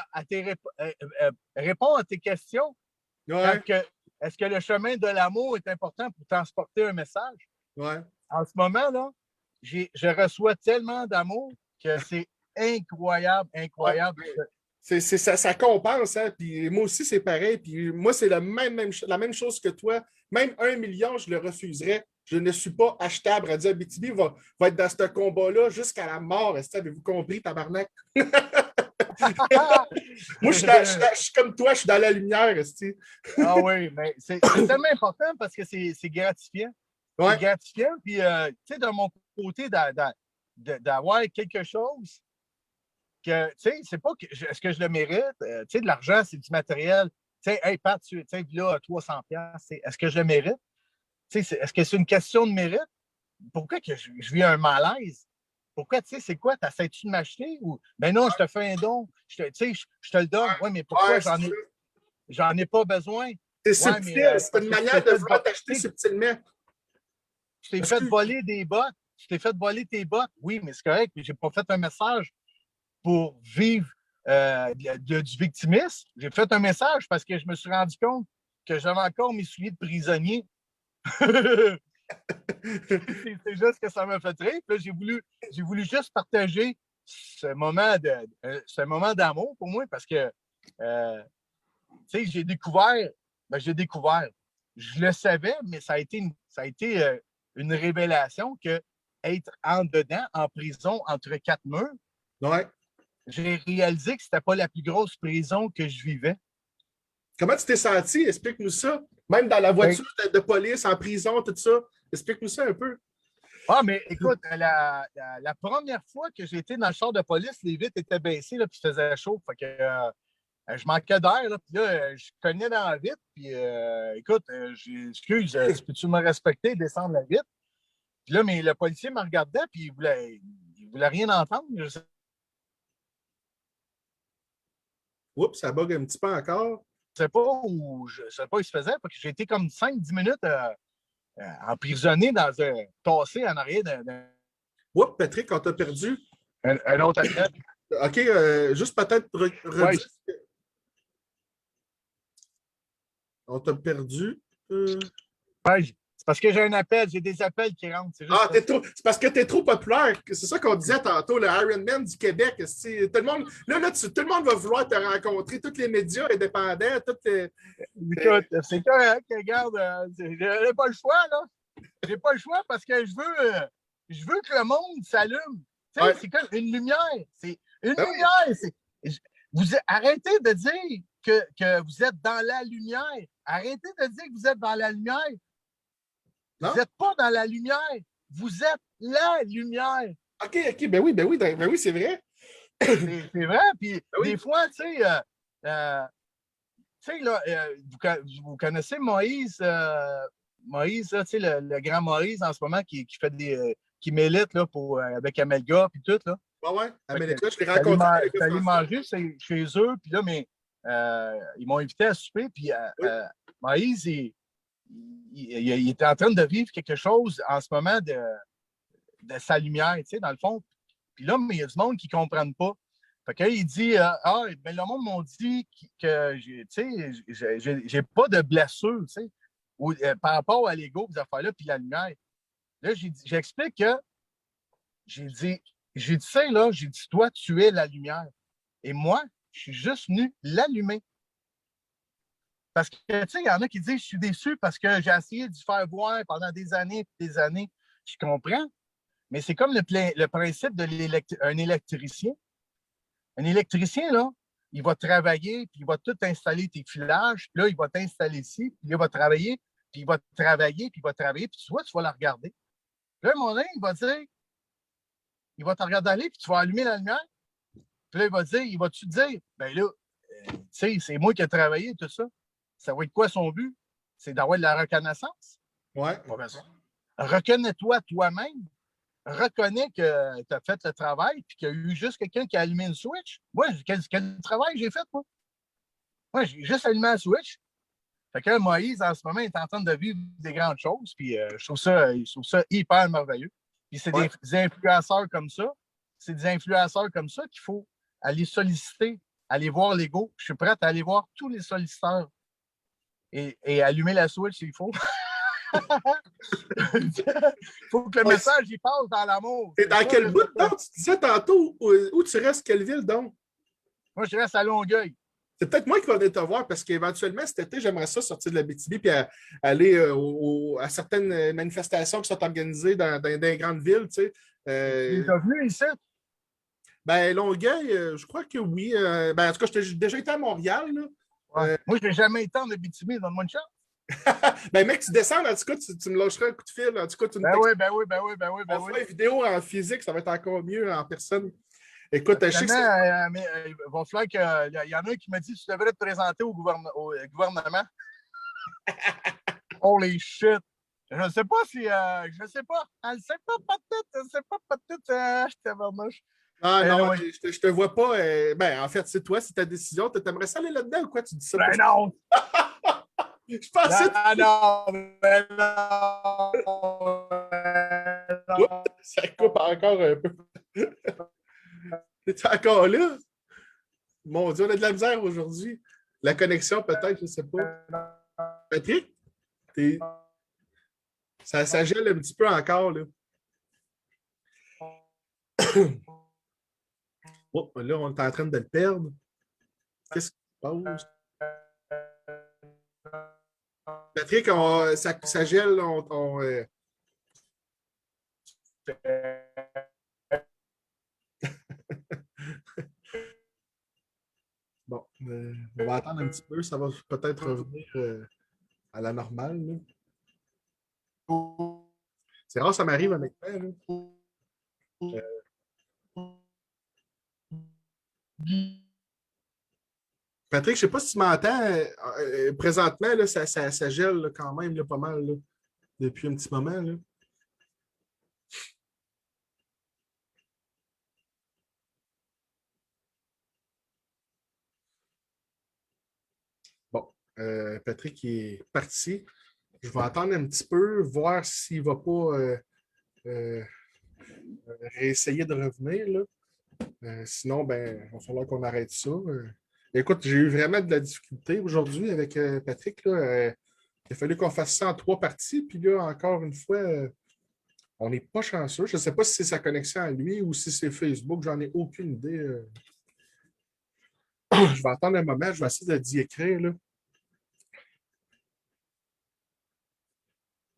à tes questions. Ouais. Est-ce que le chemin de l'amour est important pour transporter un message? Ouais. En ce moment, là, je reçois tellement d'amour que c'est incroyable. Ouais. Ça compense, hein? Puis moi aussi, c'est pareil. Puis moi, c'est la même chose que toi. Même 1 million, je le refuserais. Je ne suis pas achetable. Radio Abitibi va être dans ce combat-là jusqu'à la mort. Avez-vous compris, tabarnak? Moi, je suis comme toi, je suis dans la lumière. Ah oui, mais c'est tellement important parce que c'est gratifiant. Ouais. C'est gratifiant. Puis, tu sais, de mon côté, d'avoir quelque chose que, tu sais, c'est pas que, est-ce que je le mérite? Tu sais, de l'argent, c'est du matériel. Tu sais, hey, Pat, tu sais, là, 300$, est-ce que je le mérite? Tu sais, est-ce que c'est une question de mérite? Pourquoi que je vis un malaise? Pourquoi, tu sais, c'est quoi? T'essaies-tu de m'acheter? Ou, ben non, je te fais un don. Tu sais, je te le donne. Oui, mais pourquoi j'en ai pas besoin? C'est Ouais, subtil, c'est une manière de vouloir t'acheter subtilement. Tu t'es fait voler des bottes. Tu t'es fait voler tes bottes. Oui, mais c'est correct. J'ai pas fait un message pour vivre du victimisme. J'ai fait un message parce que je me suis rendu compte que j'avais encore mes souliers de prisonnier. C'est juste que ça m'a fait rire. Puis là, j'ai voulu juste partager ce moment d'amour pour moi parce que tu sais, j'ai découvert. Je le savais, mais ça a été une révélation que être en dedans, en prison, entre quatre murs, ouais. J'ai réalisé que c'était pas la plus grosse prison que je vivais. Comment tu t'es senti? Explique-nous ça. Même dans la voiture de police, en prison, tout ça. Explique-nous ça un peu. Ah, mais écoute, la première fois que j'ai été dans le char de police, les vitres étaient baissées, là, puis il faisait chaud. Fait que je manquais d'air, là, puis là, je cognais dans la vitre, puis écoute, excuse, peux-tu me respecter, descendre la vitre? Puis là, mais le policier me regardait, puis il voulait rien entendre. Oups, ça bug un petit peu encore. Je ne sais pas où il se faisait, parce que j'ai été comme 5-10 minutes emprisonné dans un tassé en arrière d'un. Oups, Patrick, on t'a perdu. Un autre athlète. OK, juste peut-être redire. On t'a perdu. Ouais, c'est parce que j'ai un appel, j'ai des appels qui rentrent. C'est juste c'est parce que tu es trop populaire. C'est ça qu'on disait tantôt, le Ironman du Québec. Tout le monde, tout le monde va vouloir te rencontrer, tous les médias indépendants, écoute, c'est correct, regarde, j'ai pas le choix, là. J'ai pas le choix parce que je veux que le monde s'allume. Tu sais, c'est comme une lumière. C'est une lumière. Arrêtez de dire que vous êtes dans la lumière. Arrêtez de dire que vous êtes dans la lumière. Non? Vous n'êtes pas dans la lumière. Vous êtes la lumière. OK, ben oui, c'est vrai. C'est vrai. Puis des fois, tu sais, là, vous connaissez Moïse, Moïse, là, tu sais, le grand Moïse en ce moment qui fait qui milite là, avec Amelga et tout. Là. Ouais. Amelga, je l'ai rencontré. Je suis allé manger chez eux, puis là, mais ils m'ont invité à souper, puis Moïse, il était en train de vivre quelque chose en ce moment de sa lumière, tu sais, dans le fond. Puis là, mais il y a du monde qui ne comprennent pas. Fait que là, il dit ben, le monde m'a dit que j'ai pas de blessure, tu sais, par rapport à l'ego, ces affaires-là, puis la lumière. Là, j'explique que j'ai dit ça, là, j'ai dit, toi, tu es la lumière. Et moi, je suis juste venu l'allumer. Parce que, tu sais, il y en a qui disent, je suis déçu parce que j'ai essayé de faire voir pendant des années et des années. Je comprends. Mais c'est comme le principe d'un électricien. Un électricien, là, il va travailler, puis il va tout installer tes filages, puis là, il va t'installer ici, puis il va travailler, puis il va travailler, puis il va travailler, puis tu vois, tu vas la regarder. Puis là, mon ami, il va dire, il va te regarder aller, puis tu vas allumer la lumière. Puis là, il va-tu te dire, ben là, tu sais, c'est moi qui ai travaillé, tout ça. Ça va être quoi son but? C'est d'avoir de la reconnaissance? Ouais. Pas besoin. Reconnais-toi toi-même. Reconnais que tu as fait le travail puis qu'il y a eu juste quelqu'un qui a allumé une switch. Moi, quel travail j'ai fait, moi? Moi, j'ai juste allumé la switch. Fait que Moïse, en ce moment, est en train de vivre des grandes choses. Puis je trouve ça hyper merveilleux. Puis c'est des influenceurs comme ça. C'est des influenceurs comme ça qu'il faut aller solliciter, aller voir l'ego. Je suis prêt à aller voir tous les solliciteurs et allumer la switch s'il faut. Il faut que le message il passe dans l'amour. Et dans quel bout, donc? Tu disais tantôt où tu restes, quelle ville, donc? Moi, je reste à Longueuil. C'est peut-être moi qui vais venir te voir parce qu'éventuellement, cet été, j'aimerais ça sortir de la BTB et aller à certaines manifestations qui sont organisées dans des grandes villes. Tu sais. Tu es venu ici? Ben, Longueuil, je crois que oui. Ben, en tout cas, j'ai déjà été à Montréal. Là. Ouais. Moi, je n'ai jamais été en Abitibi, donne-moi une chance. Ben, mec, tu descends, en tout cas, tu me lâcheras un coup de fil. En tout cas, tu ben oui. On fera une vidéo en physique, ça va être encore mieux en personne. Écoute, je sais que il va falloir qu'il y en a un qui m'a dit que tu devrais te présenter au gouvernement. Holy shit! Je ne sais pas si. Je ne sais pas. Elle ne sait pas tout. Je ne sais pas tout. Je t'avermouche. Ah non, je te vois pas. Ben, en fait, c'est toi, c'est ta décision. Tu aimerais ça aller là-dedans ou quoi? Tu dis ça? Ben non! Je pensais. Non! Ça coupe encore un peu. T'es encore là? Mon Dieu, on a de la misère aujourd'hui. La connexion, peut-être, je ne sais pas. Patrick? Ça gèle un petit peu encore, là. Oh, là, on est en train de le perdre. Qu'est-ce qui se passe? Patrick, ça gèle. Bon, on va attendre un petit peu. Ça va peut-être revenir à la normale. Là. C'est rare, ça m'arrive honnêtement. Patrick, je ne sais pas si tu m'entends. Présentement, là, ça gèle là, quand même là, pas mal là, depuis un petit moment. Là. Bon, Patrick est parti. Je vais attendre un petit peu, voir s'il ne va pas réessayer de revenir. Là. Sinon, ben, il va falloir qu'on arrête ça. Écoute, j'ai eu vraiment de la difficulté aujourd'hui avec Patrick. Là. Il a fallu qu'on fasse ça en 3 parties. Puis là, encore une fois, on n'est pas chanceux. Je ne sais pas si c'est sa connexion à lui ou si c'est Facebook. J'en ai aucune idée. Je vais attendre un moment. Je vais essayer d'y écrire. Là.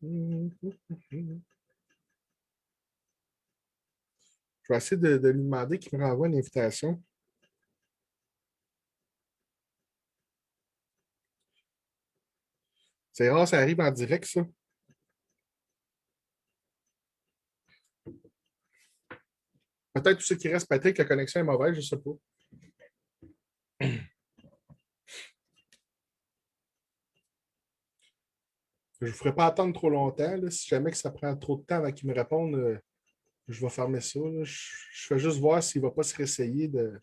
Je vais essayer de lui demander qu'il me renvoie une invitation. C'est rare, ça arrive en direct, ça. Peut-être tout ce qui reste, Patrick, la connexion est mauvaise, je ne sais pas. Je ne vous ferai pas attendre trop longtemps. Là. Si jamais que ça prend trop de temps avant qu'il me réponde, je vais fermer ça. Là. Je fais juste voir s'il ne va pas se réessayer de.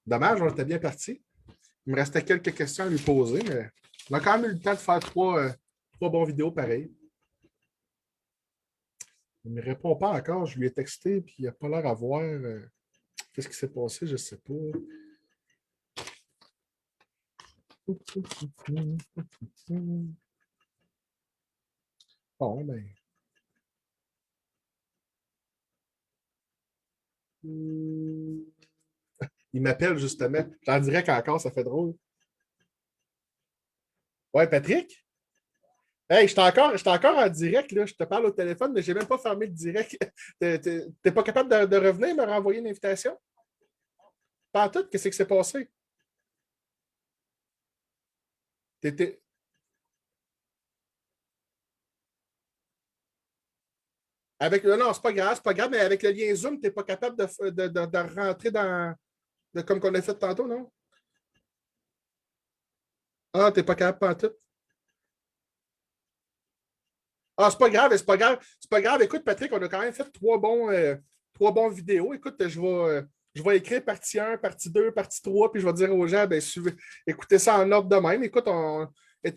Dommage, on était bien parti. Il me restait quelques questions à lui poser, mais on a quand même eu le temps de faire trois bons vidéos pareilles. Il ne me répond pas encore. Je lui ai texté, puis il n'a pas l'air à voir. Qu'est-ce qui s'est passé? Je ne sais pas. Bon, ben. Il m'appelle justement. J'en dirais qu'encore, ça fait drôle. Ouais, Patrick? Hey, je encore en direct, là. Je te parle au téléphone, mais je n'ai même pas fermé le direct. T'es pas capable de revenir me renvoyer une invitation? Pas en tout, qu'est-ce qui s'est passé? T'étais. Non, c'est pas grave, mais avec le lien Zoom, tu n'es pas capable de rentrer comme qu'on a fait tantôt, non? Ah, tu n'es pas capable pas en tout. Ah, c'est pas grave, c'est pas grave. C'est pas grave. Écoute, Patrick, on a quand même fait trois bons vidéos. Écoute, je vais écrire partie 1, partie 2, partie 3, puis je vais dire aux gens, ben, écoutez ça en ordre de même. Écoute,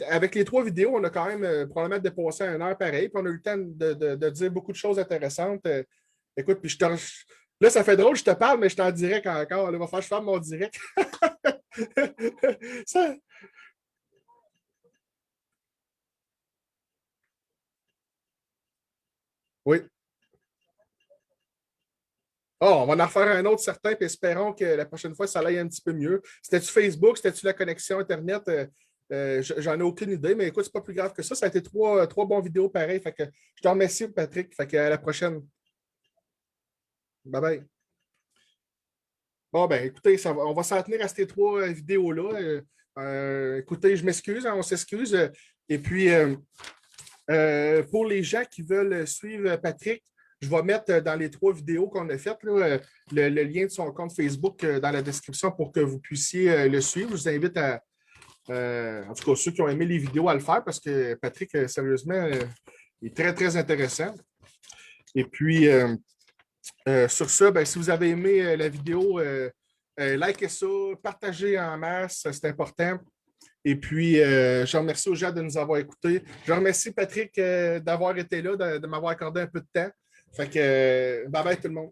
avec les 3 vidéos, on a quand même probablement dépassé 1 heure pareil, puis on a eu le temps de dire beaucoup de choses intéressantes. Écoute, puis là, ça fait drôle, je te parle, mais je t'en direct encore. Là, il va falloir que je ferme mon direct. Ça- Oui. Oh, on va en refaire un autre certain, puis espérons que la prochaine fois, ça aille un petit peu mieux. C'était-tu Facebook? C'était-tu la connexion Internet? J'en ai aucune idée, mais écoute, c'est pas plus grave que ça. Ça a été trois bons vidéos pareilles. Fait que je te remercie, Patrick. Fait que à la prochaine. Bye bye. Bon, ben, écoutez, on va s'en tenir à ces 3 vidéos-là. Écoutez, je m'excuse, hein, on s'excuse. Et puis, pour les gens qui veulent suivre Patrick, je vais mettre dans les 3 vidéos qu'on a faites là, le lien de son compte Facebook dans la description pour que vous puissiez le suivre. Je vous invite en tout cas, ceux qui ont aimé les vidéos à le faire parce que Patrick, sérieusement, est très, très intéressant. Et puis, sur ça, ben, si vous avez aimé la vidéo, likez ça, partagez en masse, c'est important. Et puis, je remercie aux gens de nous avoir écoutés. Je remercie Patrick d'avoir été là, de m'avoir accordé un peu de temps. Fait que, bye bye tout le monde.